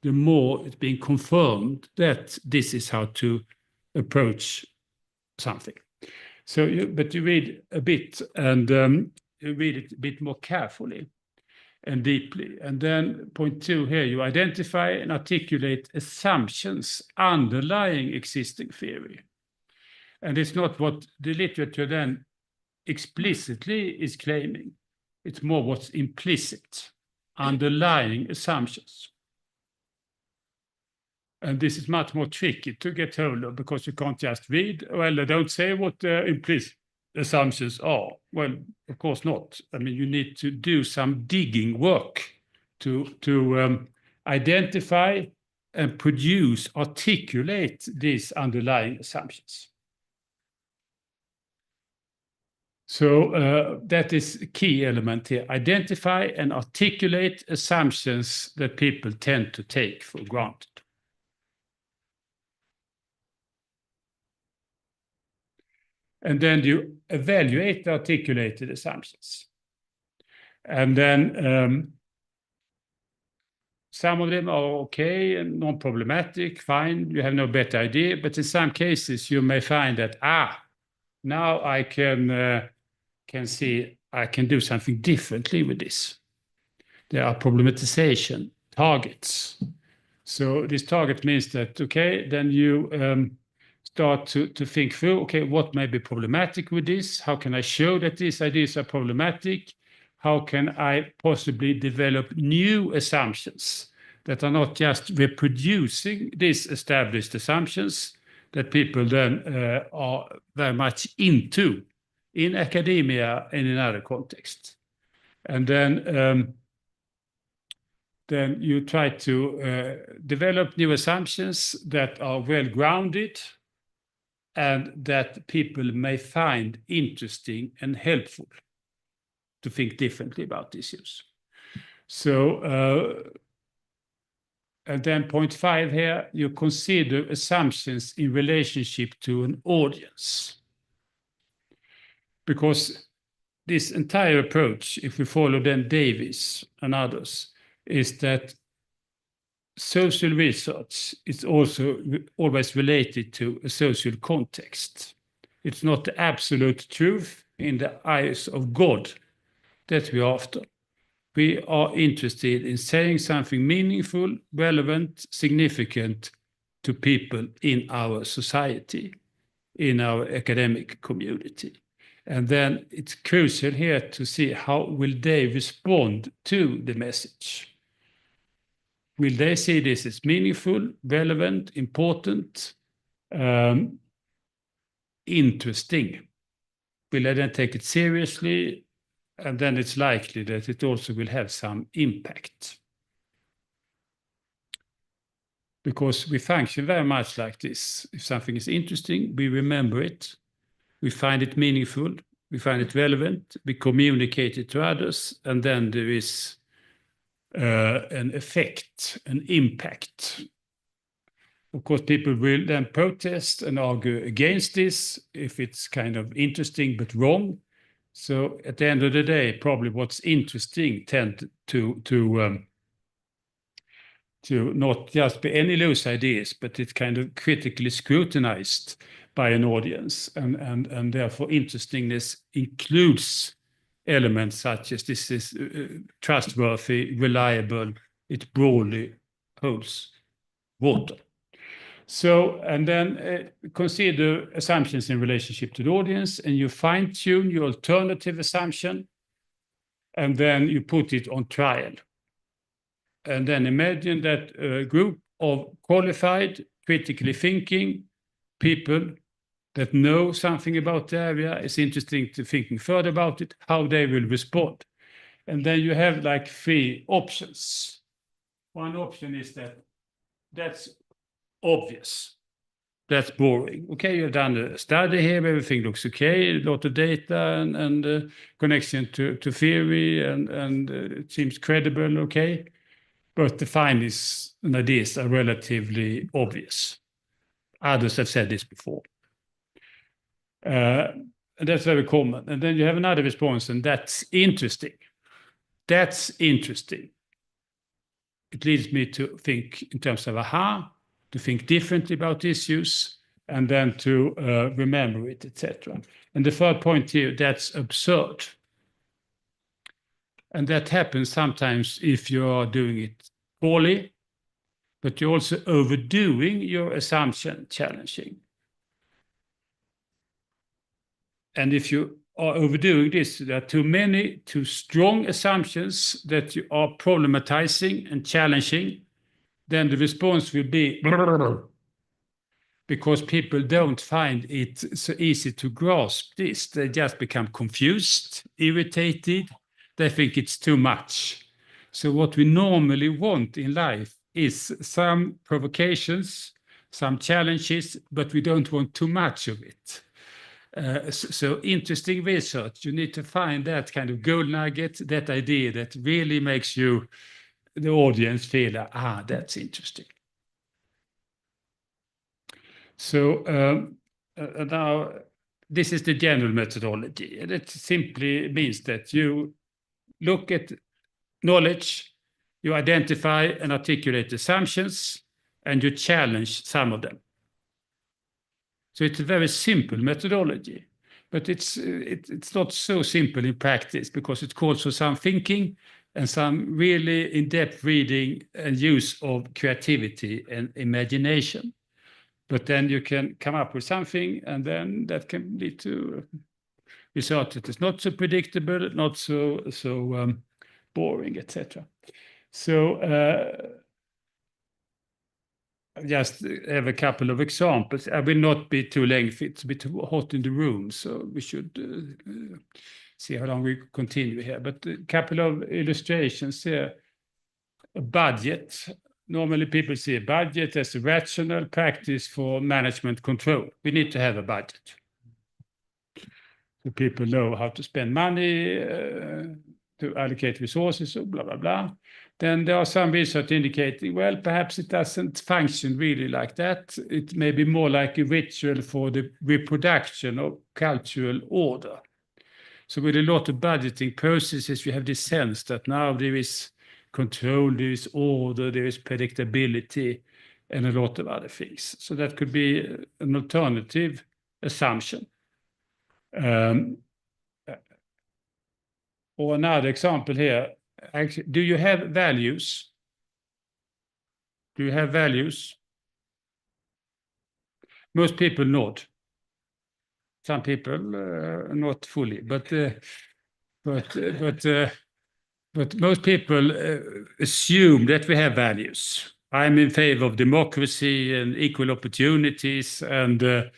the more it's being confirmed that this is how to approach something. So, but you read a bit, and you read it a bit more carefully and deeply. And then point 2 here, you identify and articulate assumptions underlying existing theory. And it's not what the literature then explicitly is claiming. It's more what's implicit, underlying assumptions. And this is much more tricky to get hold of, because you can't just read, well, they don't say what the implicit assumptions are. Well, of course not. I mean, you need to do some digging work to identify and produce, articulate these underlying assumptions. So that is a key element here. Identify and articulate assumptions that people tend to take for granted. And then you evaluate the articulated assumptions. And then some of them are okay and non-problematic, fine, you have no better idea. But in some cases, you may find that, now I can see I can do something differently with this. There are problematization targets. So this target means that, okay, then you start to think through, okay, what may be problematic with this? How can I show that these ideas are problematic? How can I possibly develop new assumptions that are not just reproducing these established assumptions that people then are very much into in academia and in other contexts? And then you try to develop new assumptions that are well-grounded and that people may find interesting and helpful to think differently about issues. So, and then point 5 here, you consider assumptions in relationship to an audience. Because this entire approach, if we follow then Davis and others, is that social research is also always related to a social context. It's not the absolute truth in the eyes of God that we're after. We are interested in saying something meaningful, relevant, significant to people in our society, in our academic community. And then it's crucial here to see how will they respond to the message. Will they see this as meaningful, relevant, important, interesting? Will they then take it seriously? And then it's likely that it also will have some impact. Because we function very much like this. If something is interesting, we remember it. We find it meaningful. We find it relevant. We communicate it to others. And then there is an effect, an impact. Of course, people will then protest and argue against this if it's kind of interesting but wrong. So at the end of the day, probably what's interesting tend to not just be any loose ideas, but it's kind of critically scrutinized by an audience. And therefore, interestingness includes elements such as this is trustworthy, reliable, it broadly holds water. So, and then consider assumptions in relationship to the audience, and you fine-tune your alternative assumption, and then you put it on trial. And then imagine that a group of qualified, critically thinking people that know something about the area, is interested in thinking further about it, how they will respond. And then you have like 3 options. One option is that's obvious. That's boring. Okay, you've done a study here, everything looks okay, a lot of data and connection to theory, and it seems credible, okay. But the findings and ideas are relatively obvious. Others have said this before. And that's very common. And then you have another response, and that's interesting. That's interesting. It leads me to think in terms of aha, to think differently about issues, and then to remember it, etc. And the third point here, that's absurd. And that happens sometimes if you are doing it poorly, but you're also overdoing your assumption challenging. And if you are overdoing this, there are too many, too strong assumptions that you are problematizing and challenging, then the response will be because people don't find it so easy to grasp this. They just become confused, irritated. They think it's too much. So what we normally want in life is some provocations, some challenges, but we don't want too much of it. So interesting research, you need to find that kind of gold nugget, that idea that really makes you, the audience, feel, that's interesting. So now this is the general methodology, and it simply means that you look at knowledge, you identify and articulate assumptions, and you challenge some of them. So it's a very simple methodology, but it's not so simple in practice because it calls for some thinking and some really in-depth reading and use of creativity and imagination. But then you can come up with something, and then that can lead to result that is not so predictable, not so boring, etc. So just have a couple of examples. I will not be too lengthy. It's a bit too hot in the room, so we should see how long we continue here. But a couple of illustrations here. A budget. Normally people see a budget as a rational practice for management control. We need to have a budget. So people know how to spend money, to allocate resources, so blah, blah, blah. Then there are some research indicating, well, perhaps it doesn't function really like that. It may be more like a ritual for the reproduction of cultural order. So with a lot of budgeting processes, you have this sense that now there is control, there is order, there is predictability, and a lot of other things. So that could be an alternative assumption. Or another example here, actually, do you have values? Do you have values? Most people nod. Some people not fully, but most people assume that we have values. I'm in favor of democracy and equal opportunities and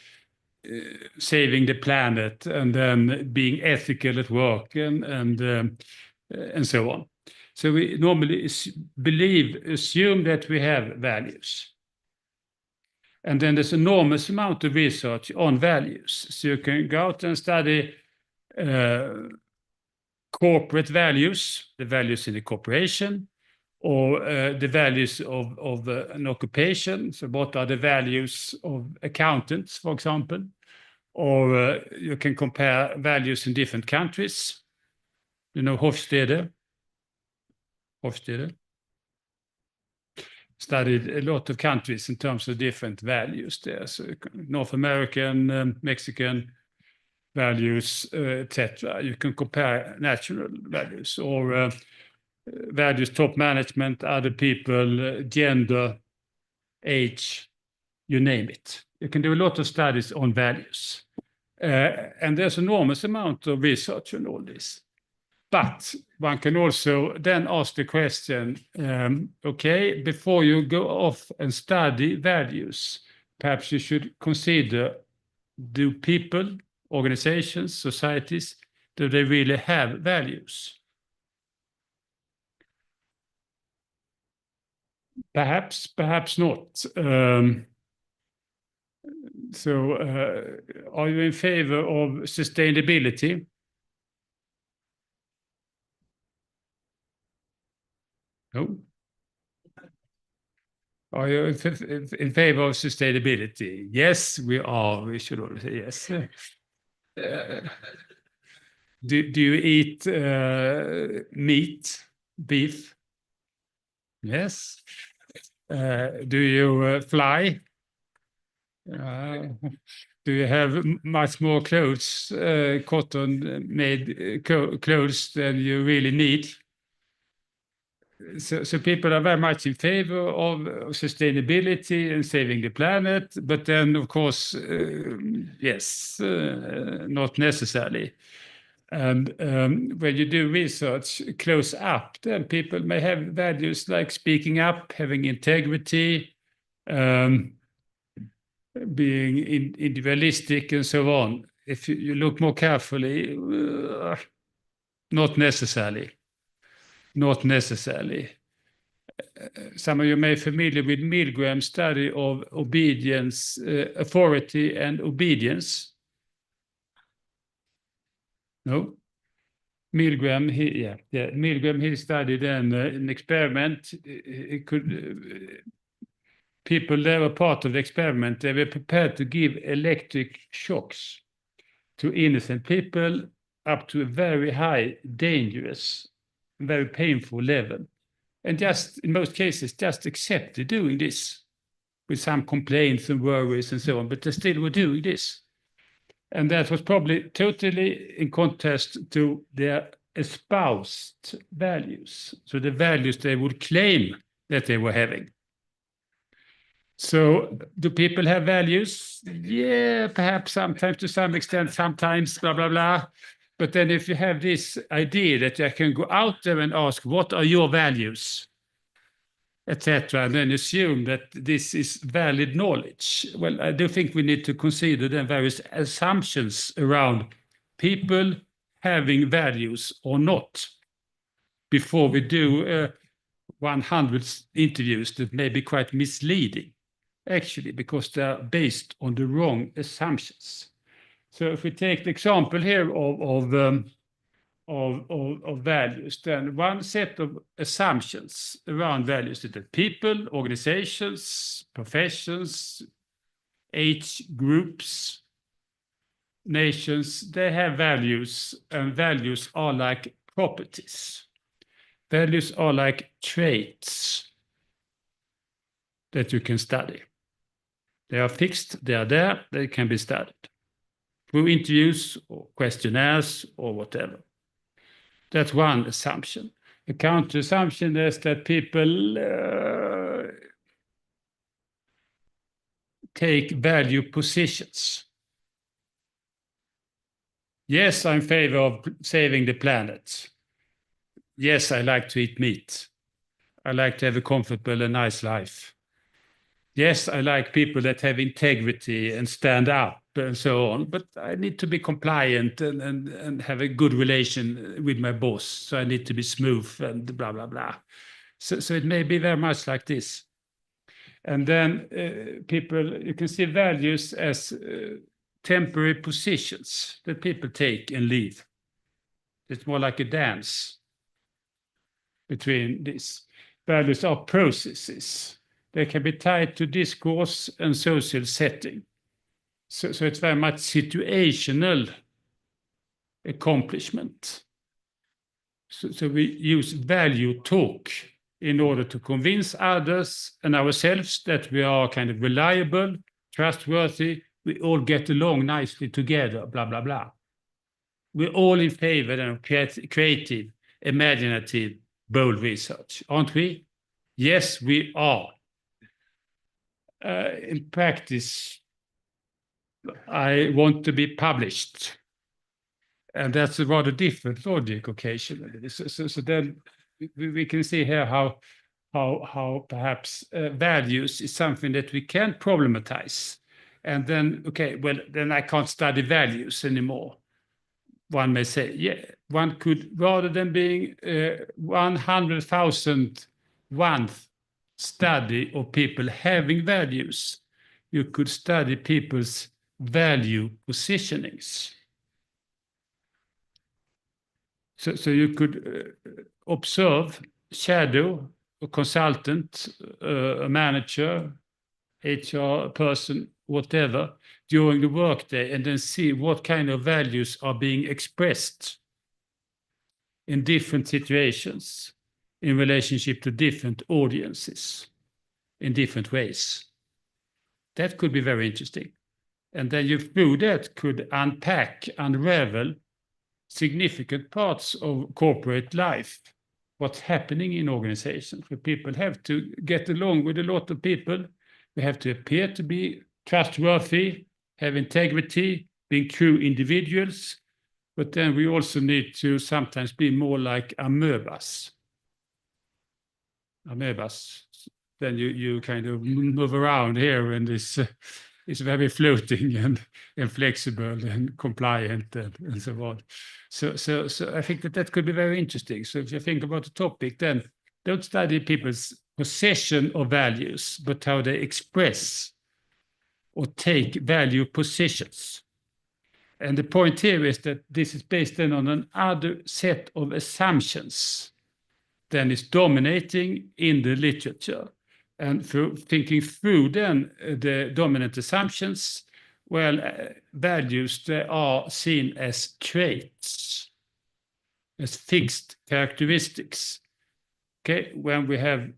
saving the planet, and then being ethical at work and so on. So we normally assume that we have values. And then there's enormous amount of research on values. So you can go out and study corporate values, the values in the corporation, or the values of an occupation. So what are the values of accountants, for example? Or you can compare values in different countries. You know, Hofstede studied a lot of countries in terms of different values there. So North American, Mexican values, etc. You can compare national values or values, top management, other people, gender, age, you name it. You can do a lot of studies on values. And there's an enormous amount of research on all this. But one can also then ask the question, okay, before you go off and study values, perhaps you should consider, do people, organizations, societies, do they really have values? Perhaps, perhaps not. So are you in favor of sustainability? No. Are you in favor of sustainability? Yes, we are. We should always say yes. Do you eat meat, beef? Yes. Do you fly? Do you have much more clothes, cotton-made clothes than you really need? So people are very much in favor of sustainability and saving the planet, but then, of course, yes, not necessarily. And when you do research close up, then people may have values like speaking up, having integrity, being individualistic, and so on. If you look more carefully, not necessarily. Not necessarily. Some of you may be familiar with Milgram's study of obedience, authority and obedience. No? Milgram, he studied an experiment. People that were part of the experiment, they were prepared to give electric shocks to innocent people up to a very high, dangerous, very painful level. And just, in most cases, just accepted doing this with some complaints and worries and so on, but they still were doing this. And that was probably totally in contrast to their espoused values, so the values they would claim that they were having. So do people have values? Yeah, perhaps sometimes, to some extent, sometimes, blah, blah, blah. But then if you have this idea that I can go out there and ask, what are your values, etc., and then assume that this is valid knowledge, well, I do think we need to consider the various assumptions around people having values or not before we do 100 interviews that may be quite misleading, actually, because they're based on the wrong assumptions. So if we take the example here of values, then one set of assumptions around values is that people, organizations, professions, age groups, nations, they have values, and values are like properties. Values are like traits that you can study. They are fixed, they are there, they can be studied through interviews or questionnaires or whatever. That's one assumption. A counter assumption is that people take value positions. Yes, I'm in favor of saving the planet. Yes, I like to eat meat. I like to have a comfortable and nice life. Yes, I like people that have integrity and stand up and so on, but I need to be compliant and have a good relation with my boss. So I need to be smooth and blah, blah, blah. So it may be very much like this. And then people, you can see values as temporary positions that people take and leave. It's more like a dance between these. Values are processes. They can be tied to discourse and social setting. So it's very much situational accomplishment. So we use value talk in order to convince others and ourselves that we are kind of reliable, trustworthy, we all get along nicely together, blah, blah, blah. We're all in favor of creative, imaginative, bold research, aren't we? Yes, we are. In practice, I want to be published. And that's a rather different logic occasionally. So then we can see here how perhaps values is something that we can problematize. And then, okay, well, then I can't study values anymore. One may say, yeah, one could, rather than being 100,000 study of people having values, you could study people's value positionings. So you could observe, shadow a consultant, a manager, HR person, whatever, during the workday, and then see what kind of values are being expressed in different situations, in relationship to different audiences, in different ways. That could be very interesting. And then you, through that, could unpack, unravel significant parts of corporate life, what's happening in organizations, where people have to get along with a lot of people. We have to appear to be trustworthy, have integrity, being true individuals, but then we also need to sometimes be more like amoebas. Amoebas, then you kind of move around here, and it's very floating and flexible and compliant and so on. So I think that could be very interesting. So if you think about the topic, then don't study people's possession of values, but how they express or take value positions. And the point here is that this is based then on another set of assumptions than is dominating in the literature. And for thinking through then the dominant assumptions, well, values, they are seen as traits, as fixed characteristics. Okay, when we have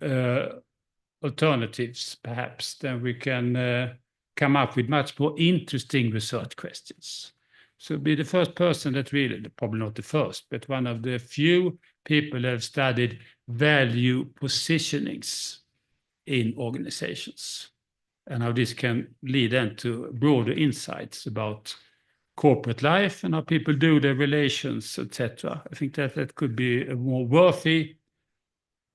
alternatives, perhaps, then we can come up with much more interesting research questions. So be the first person that really, probably not the first, but one of the few people that have studied value positionings in organizations, and how this can lead then to broader insights about corporate life and how people do their relations, etc. I think that could be a more worthy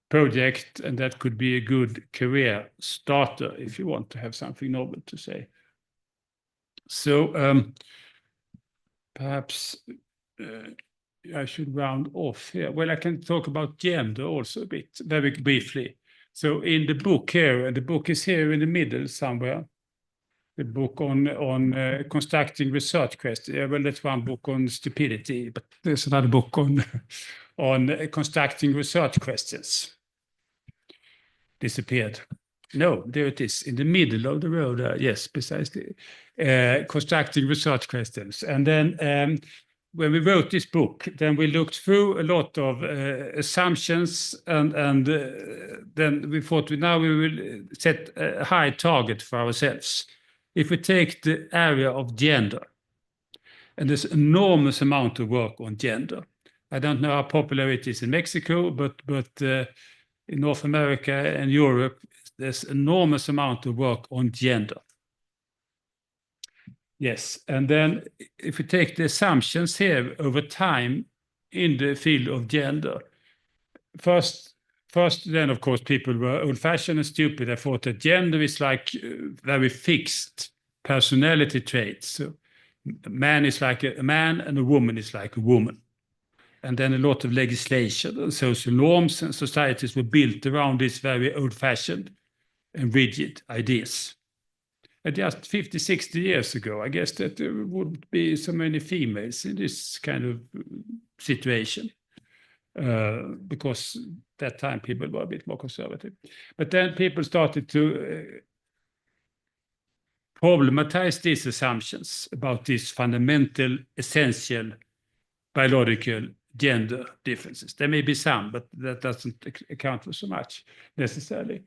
project, and that could be a good career starter if you want to have something novel to say. So perhaps I should round off here. Well, I can talk about gender also a bit, very briefly. So in the book here, and the book is here in the middle somewhere, the book on constructing research questions. Well, that's one book on stupidity, but there's another book on constructing research questions. Disappeared. No, there it is, in the middle of the road. Yes, precisely. Constructing research questions. And then when we wrote this book, then we looked through a lot of assumptions, and then we thought now we will set a high target for ourselves. If we take the area of gender, and there's enormous amount of work on gender. I don't know how popular it is in Mexico, but in North America and Europe, there's enormous amount of work on gender. Yes, and then if we take the assumptions here over time in the field of gender, first then of course people were old-fashioned and stupid. I thought that gender is like very fixed personality traits. So a man is like a man and a woman is like a woman. And then a lot of legislation and social norms and societies were built around these very old-fashioned and rigid ideas. And just 50, 60 years ago, I guess that there wouldn't be so many females in this kind of situation, because that time people were a bit more conservative. But then people started to problematize these assumptions about these fundamental, essential biological gender differences. There may be some, but that doesn't account for so much necessarily.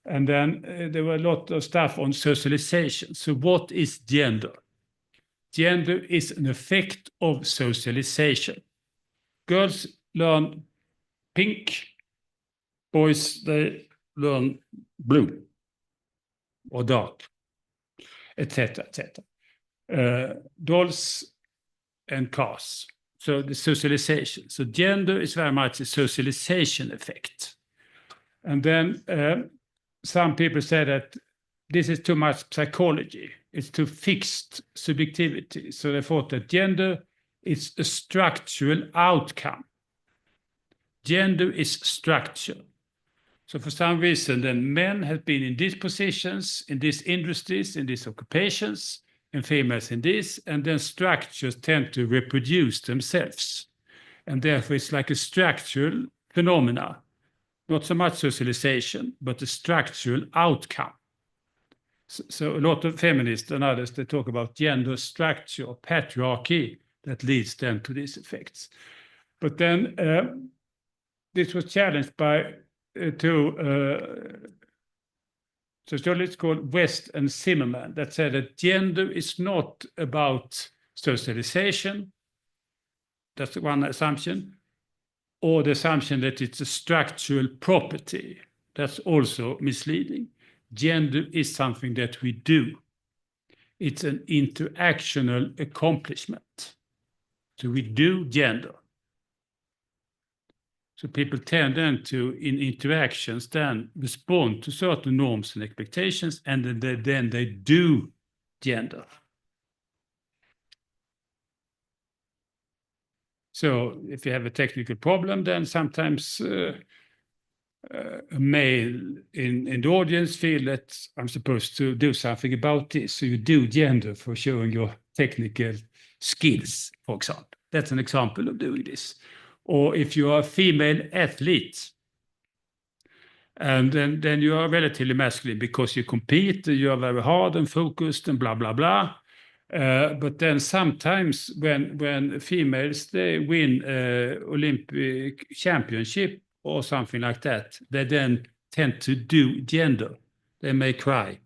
And then there were a lot of stuff on socialization. So what is gender? Gender is an effect of socialization. Girls learn pink, boys, they learn blue or dark, etc., etc. Dolls and cars. So the socialization. So gender is very much a socialization effect. And then some people say that this is too much psychology. It's too fixed subjectivity. So they thought that gender is a structural outcome. Gender is structure. So for some reason, then men have been in these positions, in these industries, in these occupations, and females in this, and then structures tend to reproduce themselves. And therefore, it's like a structural phenomena, not so much socialization, but a structural outcome. So a lot of feminists and others, they talk about gender structure or patriarchy that leads them to these effects. But then this was challenged by two sociologists called West and Zimmerman that said that gender is not about socialization. That's one assumption. Or the assumption that it's a structural property. That's also misleading. Gender is something that we do. It's an interactional accomplishment. So we do gender. So people tend then to, in interactions, then respond to certain norms and expectations, and then they do gender. So if you have a technical problem, then sometimes a male in the audience feel that I'm supposed to do something about this. So you do gender for showing your technical skills, for example. That's an example of doing this. Or if you are a female athlete, and then you are relatively masculine because you compete, you are very hard and focused and blah, blah, blah. But then sometimes when females, they win Olympic championship or something like that, they then tend to do gender. They may cry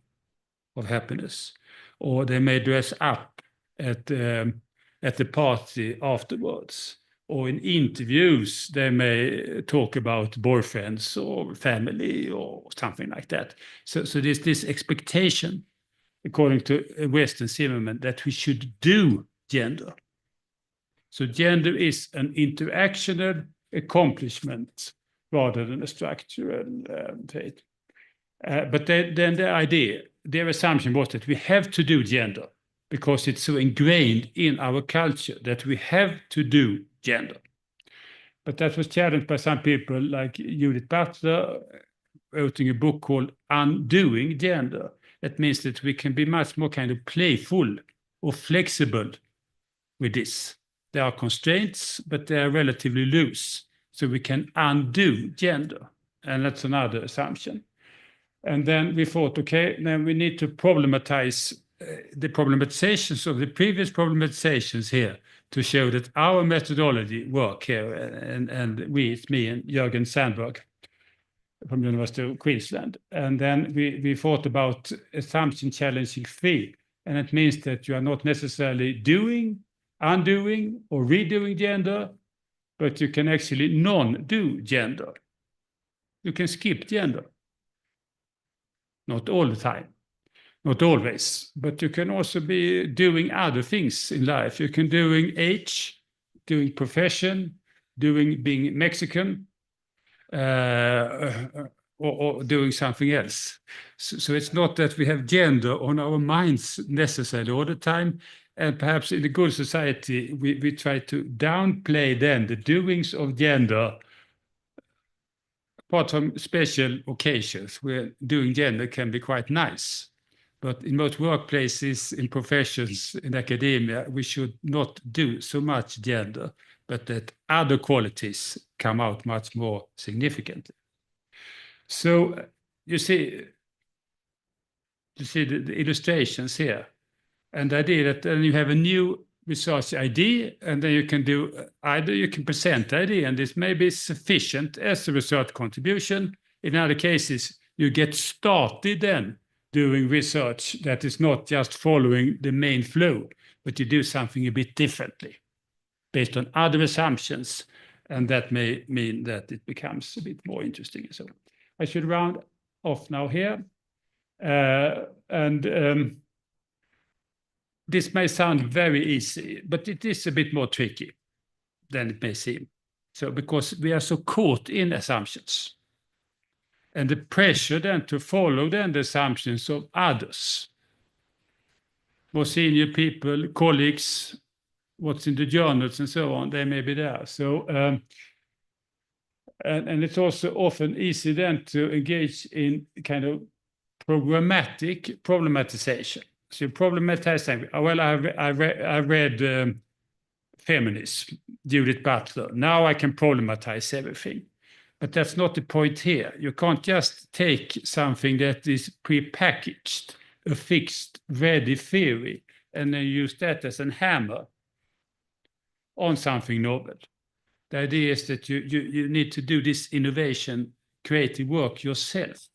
of happiness, or they may dress up at the party afterwards. Or in interviews, they may talk about boyfriends or family or something like that. So there's this expectation, according to West and Zimmerman, that we should do gender. So gender is an interactional accomplishment rather than a structural trait. But then the idea, their assumption was that we have to do gender because it's so ingrained in our culture that we have to do gender. But that was challenged by some people like Judith Butler, writing a book called Undoing Gender. That means that we can be much more kind of playful or flexible with this. There are constraints, but they are relatively loose. So we can undo gender. And that's another assumption. And then we thought, okay, then we need to problematize the problematizations of the previous problematizations here to show that our methodology work here. And we, it's me and Jürgen Sandberg from the University of Queensland. And then we thought about assumption challenging free. And it means that you are not necessarily doing, undoing, or redoing gender, but you can actually non-do gender. You can skip gender. Not all the time, not always, but you can also be doing other things in life. You can doing age, doing profession, doing being Mexican, or doing something else. So it's not that we have gender on our minds necessarily all the time. And perhaps in a good society, we try to downplay then the doings of gender, apart from special occasions where doing gender can be quite nice. But in most workplaces, in professions, in academia, we should not do so much gender, but that other qualities come out much more significantly. So you see the illustrations here. And the idea that then you have a new research idea, and then you can do either you can present the idea, and this may be sufficient as a research contribution. In other cases, you get started then doing research that is not just following the main flow, but you do something a bit differently based on other assumptions, and that may mean that it becomes a bit more interesting. So I should round off now here. This may sound very easy, but it is a bit more tricky than it may seem. So because we are so caught in assumptions, and the pressure then to follow then the assumptions of others, more senior people, colleagues, what's in the journals and so on, they may be there. So, and it's also often easy then to engage in kind of programmatic problematization. So problematizing, well, I read Feminism, Judith Butler. Now I can problematize everything. But that's not the point here. You can't just take something that is prepackaged, a fixed, ready theory, and then use that as a hammer on something novel. The idea is that you need to do this innovation, creative work yourself.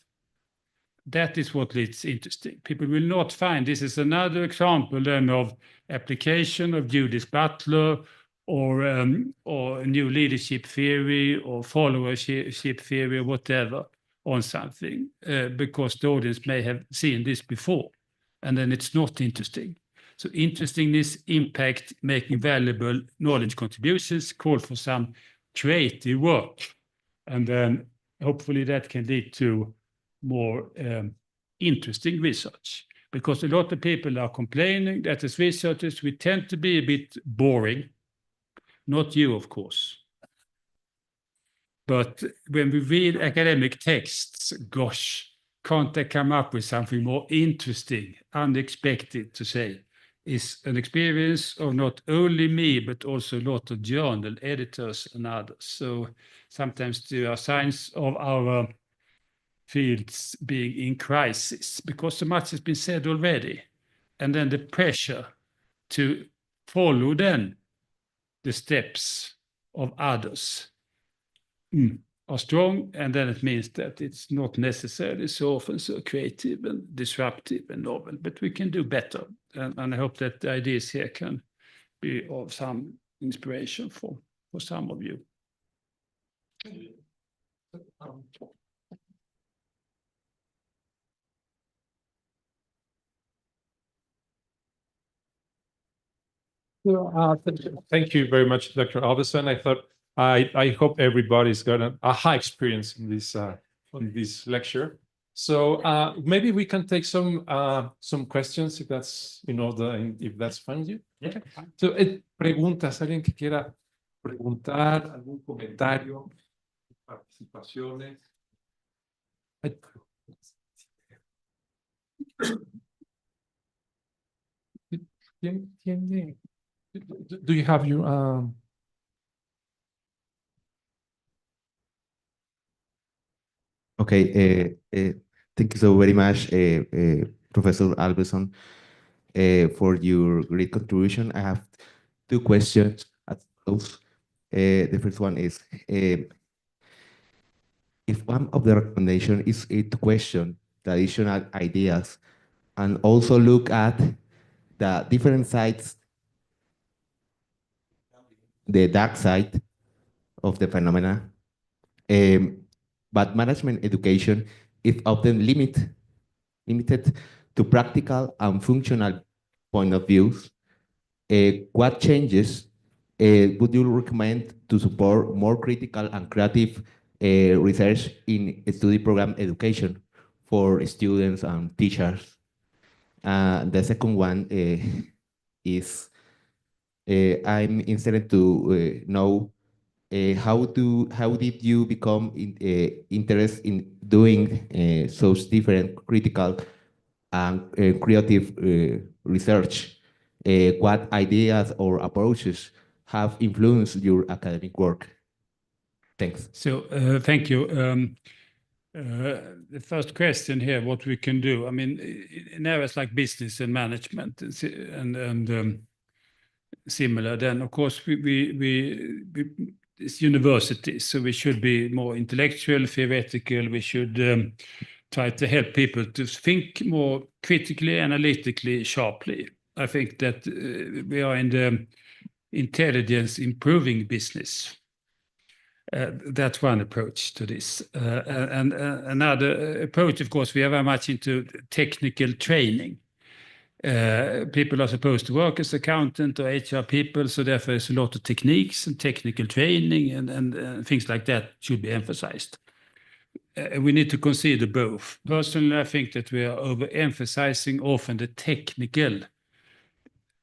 That is what is interesting. People will not find this is another example then of application of Judith Butler or new leadership theory or followership theory or whatever on something because the audience may have seen this before, and then it's not interesting. So interestingness, impact, making valuable knowledge contributions call for some creative work, and then hopefully that can lead to more interesting research, because a lot of people are complaining that as researchers we tend to be a bit boring. Not you, of course. But when we read academic texts, gosh, can't they come up with something more interesting, unexpected to say? Is an experience of not only me, but also a lot of journal editors and others. So sometimes there are signs of our fields being in crisis because so much has been said already. And then the pressure to follow then the steps of others are strong, and then it means that it's not necessarily so often so creative and disruptive and novel, but we can do better. And I hope that the ideas here can be of some inspiration for some of you. Thank you very much, Dr. Alveson. I hope everybody's got an aha experience in this lecture. So maybe we can take some questions if that's if that's fine with you. Yeah. So preguntas, alguien que quiera preguntar, algún comentario, participaciones. Do you have your Ok, Thank you so very much, Professor Alberson, for your great contribution. I have two questions as follows. The first one is, if one of the recommendation is to question traditional ideas and also look at the different sides, the dark side of the phenomena, but management education is often limited to practical and functional point of views. What changes would you recommend to support more critical and creative research in study program education for students and teachers? The second one is I'm interested to know how did you become interested in doing such different critical and creative research? What ideas or approaches have influenced your academic work? Thanks. So thank you. The first question here, what we can do. I mean, in areas like business and management and similar, then of course it's universities, so we should be more intellectual, theoretical. We should try to help people to think more critically, analytically, sharply. I think that we are in the intelligence improving business. That's one approach to this. And another approach, of course, we are very much into technical training. People are supposed to work as accountant or HR people, so therefore there's a lot of techniques and technical training and things like that should be emphasized. We need to consider both. Personally, I think that we are overemphasizing often the technical,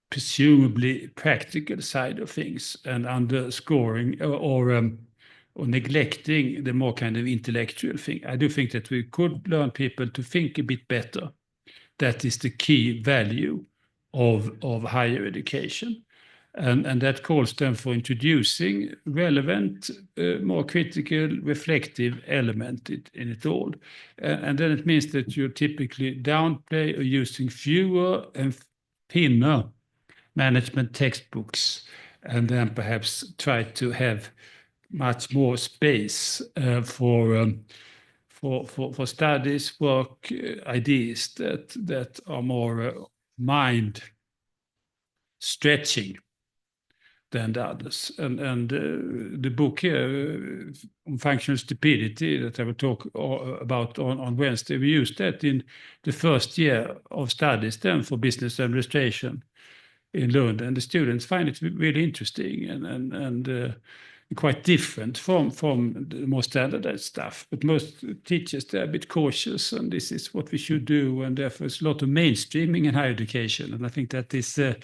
presumably practical side of things and underscoring or neglecting the more kind of intellectual thing. I do think that we could learn people to think a bit better. That is the key value of higher education. And that calls then for introducing relevant, more critical, reflective element in it all. And then it means that you typically downplay or using fewer and thinner management textbooks, and then perhaps try to have much more space for studies, work, ideas that are more mind stretching than the others. And the book here on functional stupidity that I will talk about on Wednesday, we used that in the first year of studies then for business administration in Lund, and the students find it really interesting and quite different from the more standardized stuff. But most teachers, they're a bit cautious, and this is what we should do, and therefore there's a lot of mainstreaming in higher education, and I think that is a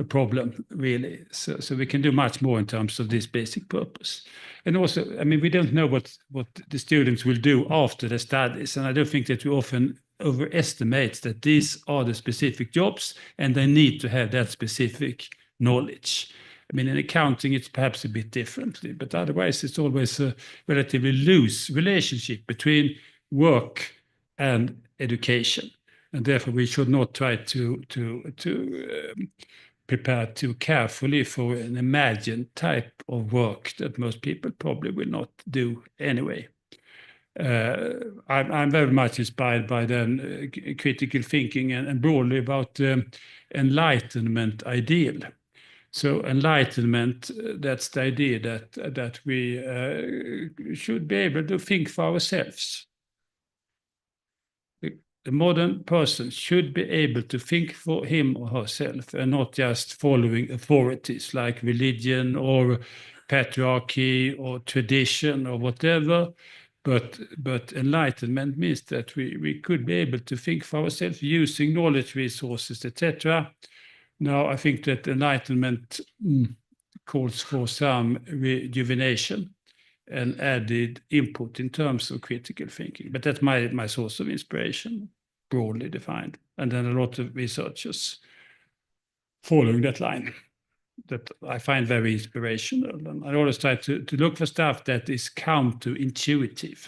problem, really. So we can do much more in terms of this basic purpose. And also, I mean, we don't know what the students will do after the studies, and I don't think that we often overestimate that these are the specific jobs and they need to have that specific knowledge. I mean, in accounting, it's perhaps a bit differently, but otherwise it's always a relatively loose relationship between work and education. And therefore, we should not try to prepare too carefully for an imagined type of work that most people probably will not do anyway. I'm very much inspired by then critical thinking and broadly about enlightenment ideal. So enlightenment, that's the idea that we should be able to think for ourselves. The modern person should be able to think for him or herself and not just following authorities like religion or patriarchy or tradition or whatever. But enlightenment means that we could be able to think for ourselves using knowledge resources, etc. Now, I think that enlightenment calls for some rejuvenation and added input in terms of critical thinking. But that's my source of inspiration, broadly defined. And then a lot of researchers following that line that I find very inspirational. And I always try to look for stuff that is counterintuitive.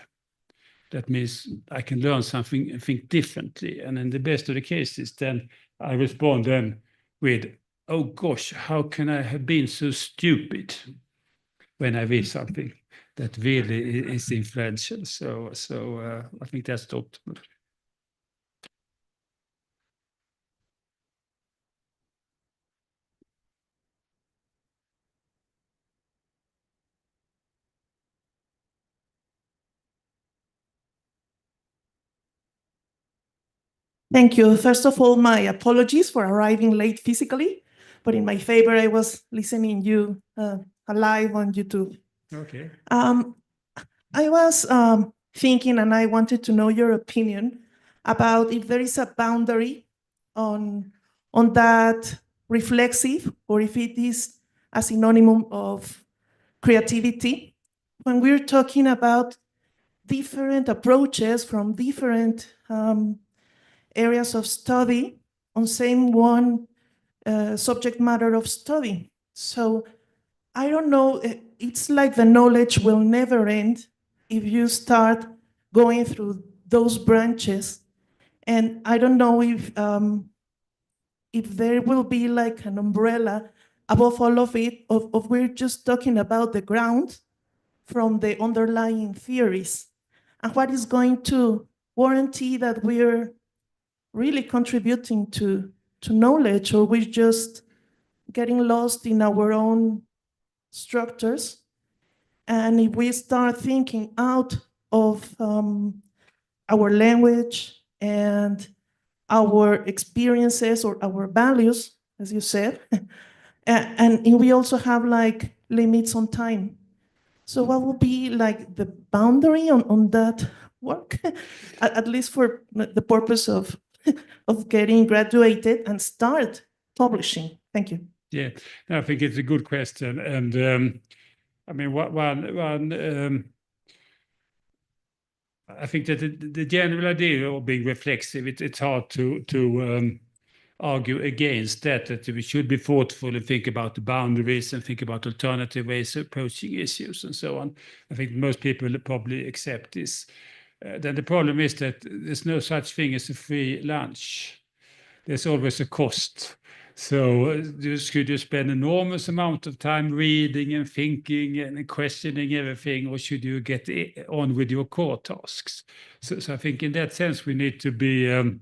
that means I can learn something and think differently. And in the best of the cases, then I respond then with, oh gosh, how can I have been so stupid when I read something that really is influential? So I think that's the optimal. Thank you. First of all, my apologies for arriving late physically, but in my favor, I was listening you live on YouTube. Okay. I was thinking, and I wanted to know your opinion about if there is a boundary on that reflexive, or if it is a synonym of creativity. When we're talking about different approaches from different areas of study on same one subject matter of study. So I don't know, it's like the knowledge will never end if you start going through those branches. And I don't know if there will be like an umbrella above all of it, of we're just talking about the ground from the underlying theories, and what is going to warranty that we're really contributing to knowledge, or we're just getting lost in our own structures. And if we start thinking out of our language and our experiences or our values, as you said, and we also have like limits on time. So what will be like the boundary on that work, at least for the purpose of getting graduated and start publishing? Thank you. Yeah, I think it's a good question. And I mean, I think that the general idea of being reflexive, it's hard to argue against that we should be thoughtful and think about the boundaries and think about alternative ways of approaching issues and so on. I think most people probably accept this. Then the problem is that there's no such thing as a free lunch. There's always a cost. So should you spend an enormous amount of time reading and thinking and questioning everything, or should you get on with your core tasks? So I think in that sense, we need to be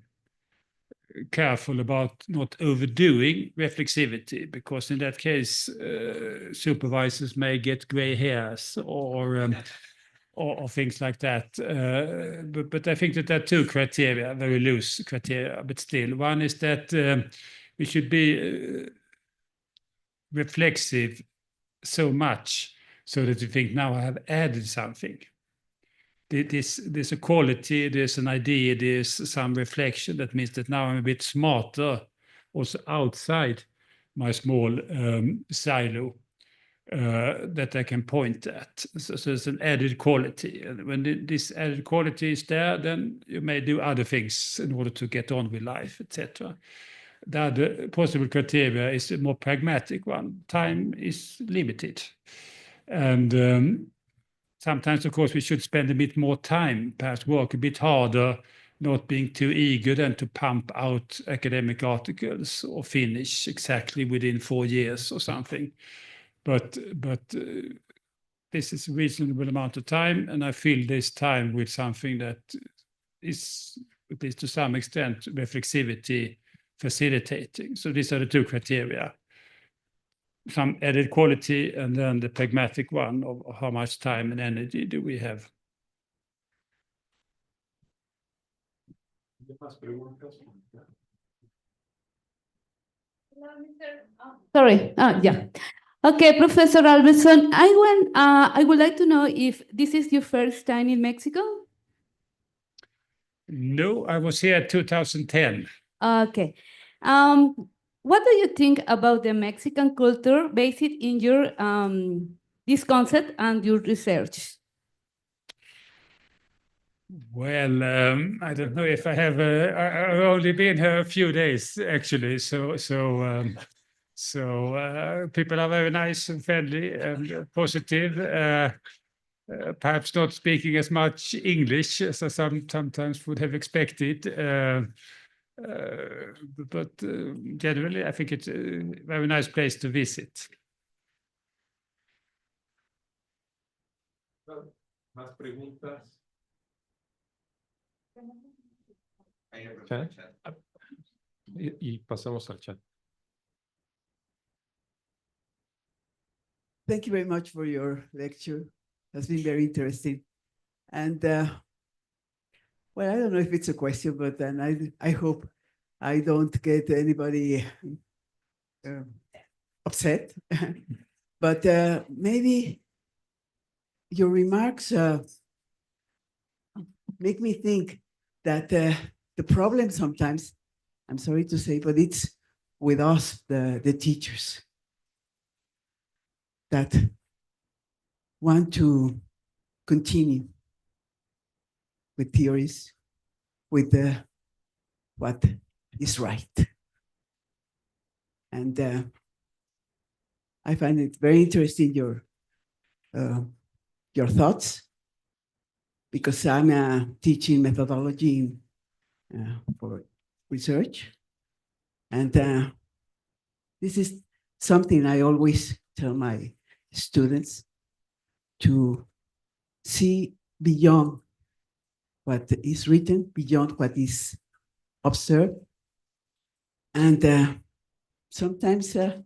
careful about not overdoing reflexivity, because in that case, supervisors may get gray hairs or things like that. But I think that there are two criteria, very loose criteria, but still. One is that we should be reflexive so much so that you think, now I have added something. There's a quality, there's an idea, there's some reflection. That means that now I'm a bit smarter also outside my small silo that I can point at. So there's an added quality. And when this added quality is there, then you may do other things in order to get on with life, etc. The other possible criteria is a more pragmatic one. Time is limited. And sometimes, of course, we should spend a bit more time, perhaps work a bit harder, not being too eager then to pump out academic articles or finish exactly within 4 years or something. But this is a reasonable amount of time, and I fill this time with something that is, at least to some extent, reflexivity facilitating. So these are the two criteria. Some added quality, and then the pragmatic one of how much time and energy do we have. Sorry. Yeah. Okay, Professor Albertson, I would like to know if this is your first time in Mexico? No, I was here in 2010. Okay. What do you think about the Mexican culture based in your this concept and your research? Well, I don't know if I have. I've only been here a few days, actually. So people are very nice and friendly and positive. perhaps not speaking as much English as I sometimes would have expected. But generally, I think it's a very nice place to visit. ¿Más preguntas? Y pasamos al chat. Thank you very much for your lecture. It's been very interesting. And well, I don't know if it's a question, but then I hope I don't get anybody upset. But maybe your remarks make me think that the problem sometimes, I'm sorry to say, but it's with us, the teachers, that want to continue with theories, with what is right. And I find it very interesting, your thoughts, because I'm teaching methodology for research. And this is something I always tell my students, to see beyond what is written, beyond what is observed. And sometimes I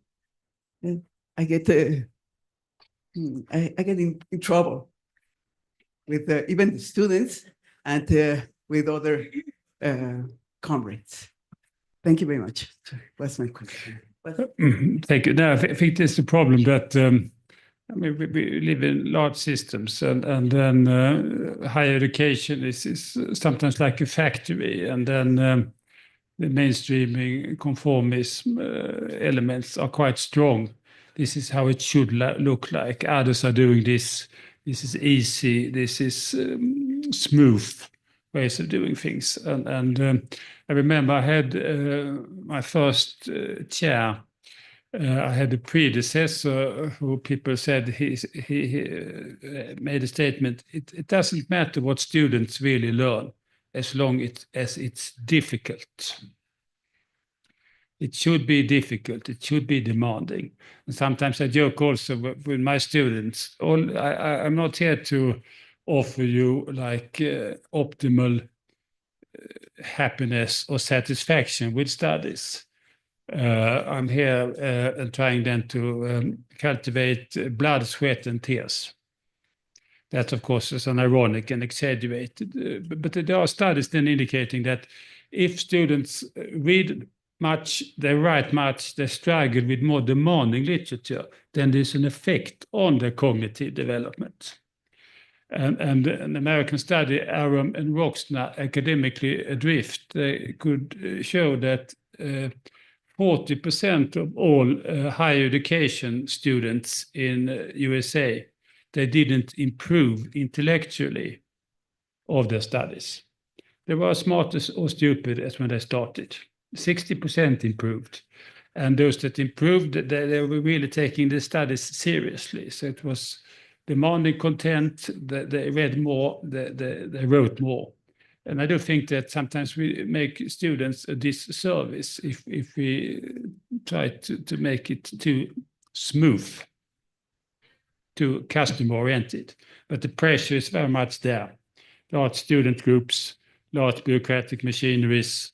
get in trouble with even the students and with other comrades. Thank you very much. That's my question. Thank you. No, I think there's a problem that I mean, we live in large systems, and then higher education is sometimes like a factory, and then the mainstreaming conformism elements are quite strong. This is how it should look like. Others are doing this. This is easy. This is smooth ways of doing things. And I remember I had my first chair. I had a predecessor who people said he made a statement. It doesn't matter what students really learn as long as it's difficult. It should be difficult. It should be demanding. And sometimes I joke also with my students. I'm not here to offer you like optimal happiness or satisfaction with studies. I'm here and trying then to cultivate blood, sweat, and tears. That, of course, is an ironic and exaggerated. But there are studies then indicating that if students read much, they write much, they struggle with more demanding literature, then there's an effect on their cognitive development. And an American study, Aram and Roxner, Academically Adrift, they could show that 40% of all higher education students in USA, they didn't improve intellectually of their studies. They were as smart or stupid as when they started. 60% improved. And those that improved, they were really taking the studies seriously. So it was demanding content, they read more, they wrote more. And I do think that sometimes we make students a disservice if we try to make it too smooth, too customer-oriented. But the pressure is very much there. Large student groups, large bureaucratic machineries,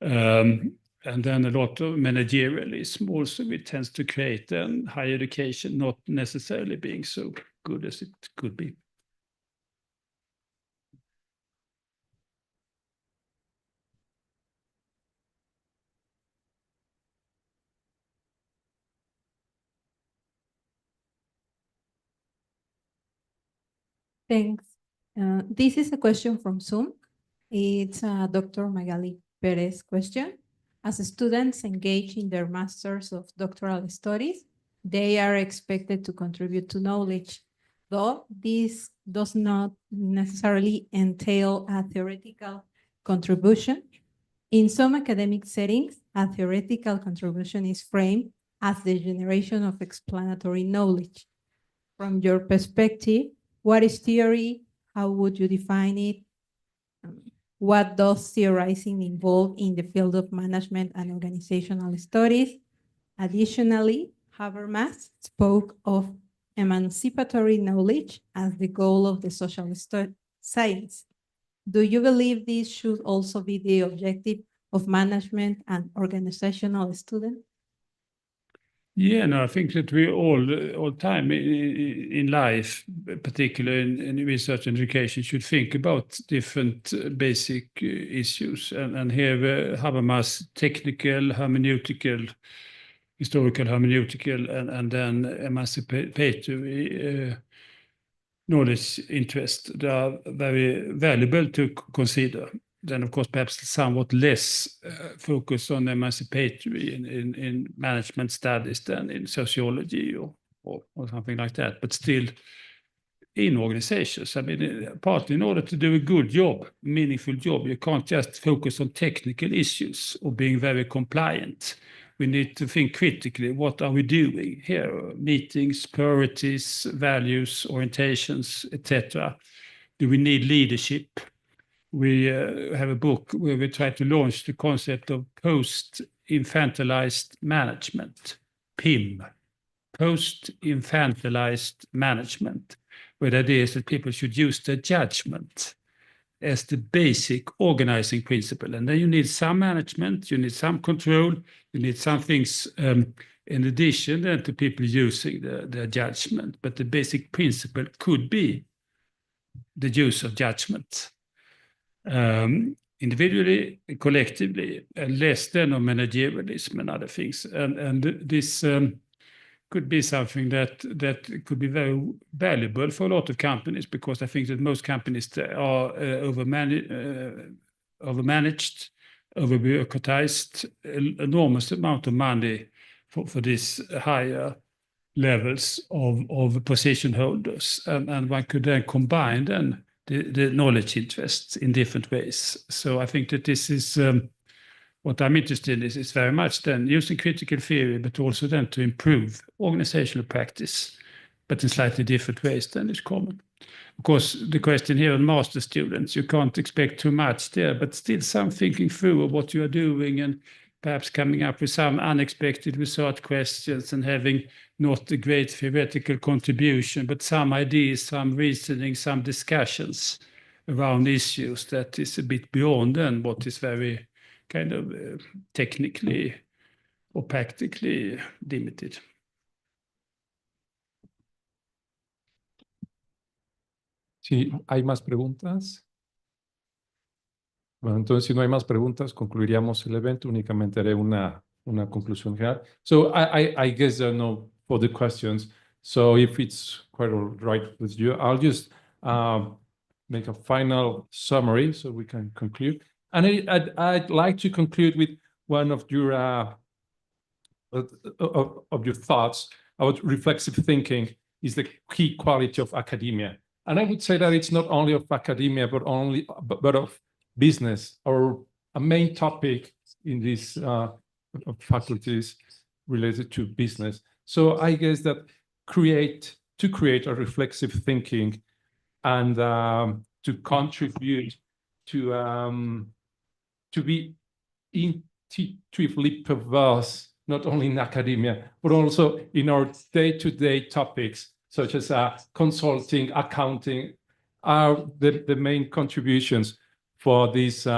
and then a lot of managerialism also, which tends to create higher education not necessarily being so good as it could be. Thanks. This is a question from Zoom. It's Dr. Magali Perez question. As students engage in their Masters of Doctoral Studies, they are expected to contribute to knowledge, though this does not necessarily entail a theoretical contribution. In some academic settings, a theoretical contribution is framed as the generation of explanatory knowledge. From your perspective, What is theory? How would you define it? What does theorizing involve in the field of management and organizational studies? Additionally, Habermas spoke of emancipatory knowledge as the goal of the social science. Do you believe this should also be the objective of management and organizational students? Yeah, no, I think that we all time in life, particularly in research and education, should think about different basic issues. And here Habermas technical, hermeneutical, historical hermeneutical, and then emancipatory knowledge interest. They are very valuable to consider. Then, of course, perhaps somewhat less focus on emancipatory in management studies than in sociology or something like that. But still, in organizations, I mean, partly in order to do a good job, meaningful job, you can't just focus on technical issues or being very compliant. We need to think critically, what are we doing here? Meetings, priorities, values, orientations, etc. Do we need leadership? We have a book where we try to launch the concept of post-infantilized management, PIM, post-infantilized management, where the idea is that people should use their judgment as the basic organizing principle. And then you need some management, you need some control, you need some things in addition to people using their judgment. But the basic principle could be the use of judgment. Individually, collectively, and less than of managerialism and other things. And this could be something that could be very valuable for a lot of companies, because I think that most companies are overmanaged, over-bureaucratized, enormous amount of money for these higher levels of position holders. And one could then combine then the knowledge interests in different ways. So I think that this is what I'm interested in is very much then using critical theory, but also then to improve organizational practice, but in slightly different ways than is common. Of course, the question here on master students, you can't expect too much there, but still some thinking through of what you are doing and perhaps coming up with some unexpected research questions and having not a great theoretical contribution, but some ideas, some reasoning, some discussions around issues that is a bit beyond then what is very kind of technically or practically limited. Sí, ¿hay más preguntas? Bueno, entonces, si no hay más preguntas, concluiríamos el evento. Únicamente haré una conclusión general. So I guess there are no further questions. So if it's quite all right with you, I'll just make a final summary so we can conclude. And I'd like to conclude with one of your thoughts about reflexive thinking is the key quality of academia. And I would say that it's not only of academia, but of business, or a main topic in these faculties related to business. So I guess that to create a reflexive thinking and to contribute to be intuitively perverse, not only in academia, but also in our day-to-day topics, such as consulting, accounting, are the main contributions for this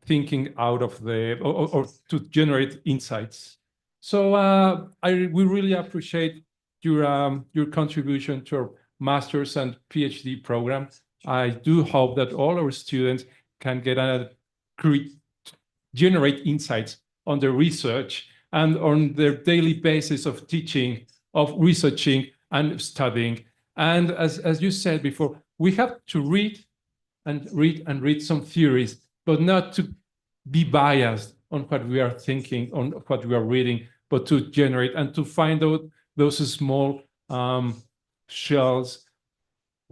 thinking out of or to generate insights. So we really appreciate your contribution to our master's and PhD program. I do hope that all our students can generate insights on their research and on their daily basis of teaching, of researching and studying. And as you said before, we have to read some theories, but not to be biased on what we are thinking, on what we are reading, but to generate and to find out those small shells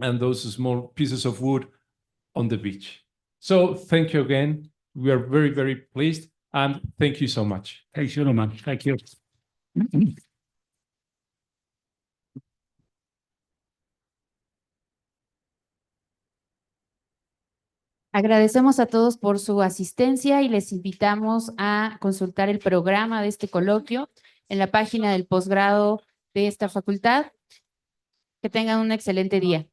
and those small pieces of wood on the beach. So thank you again. We are very, very pleased, and thank you so much. Thank you, Roman. Thank you. Agradecemos a todos por su asistencia y les invitamos a consultar el programa de este coloquio en la página del posgrado de esta facultad. Que tengan un excelente día.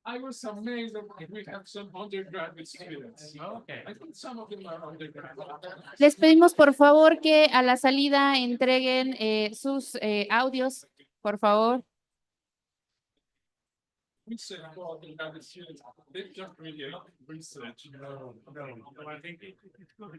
I was amazed that we have some undergraduate students. Okay. I think some of them are undergraduate. Les pedimos por favor que a la salida entreguen sus audios, por favor. We said about undergraduate students, they've just really research. No, I think it's good.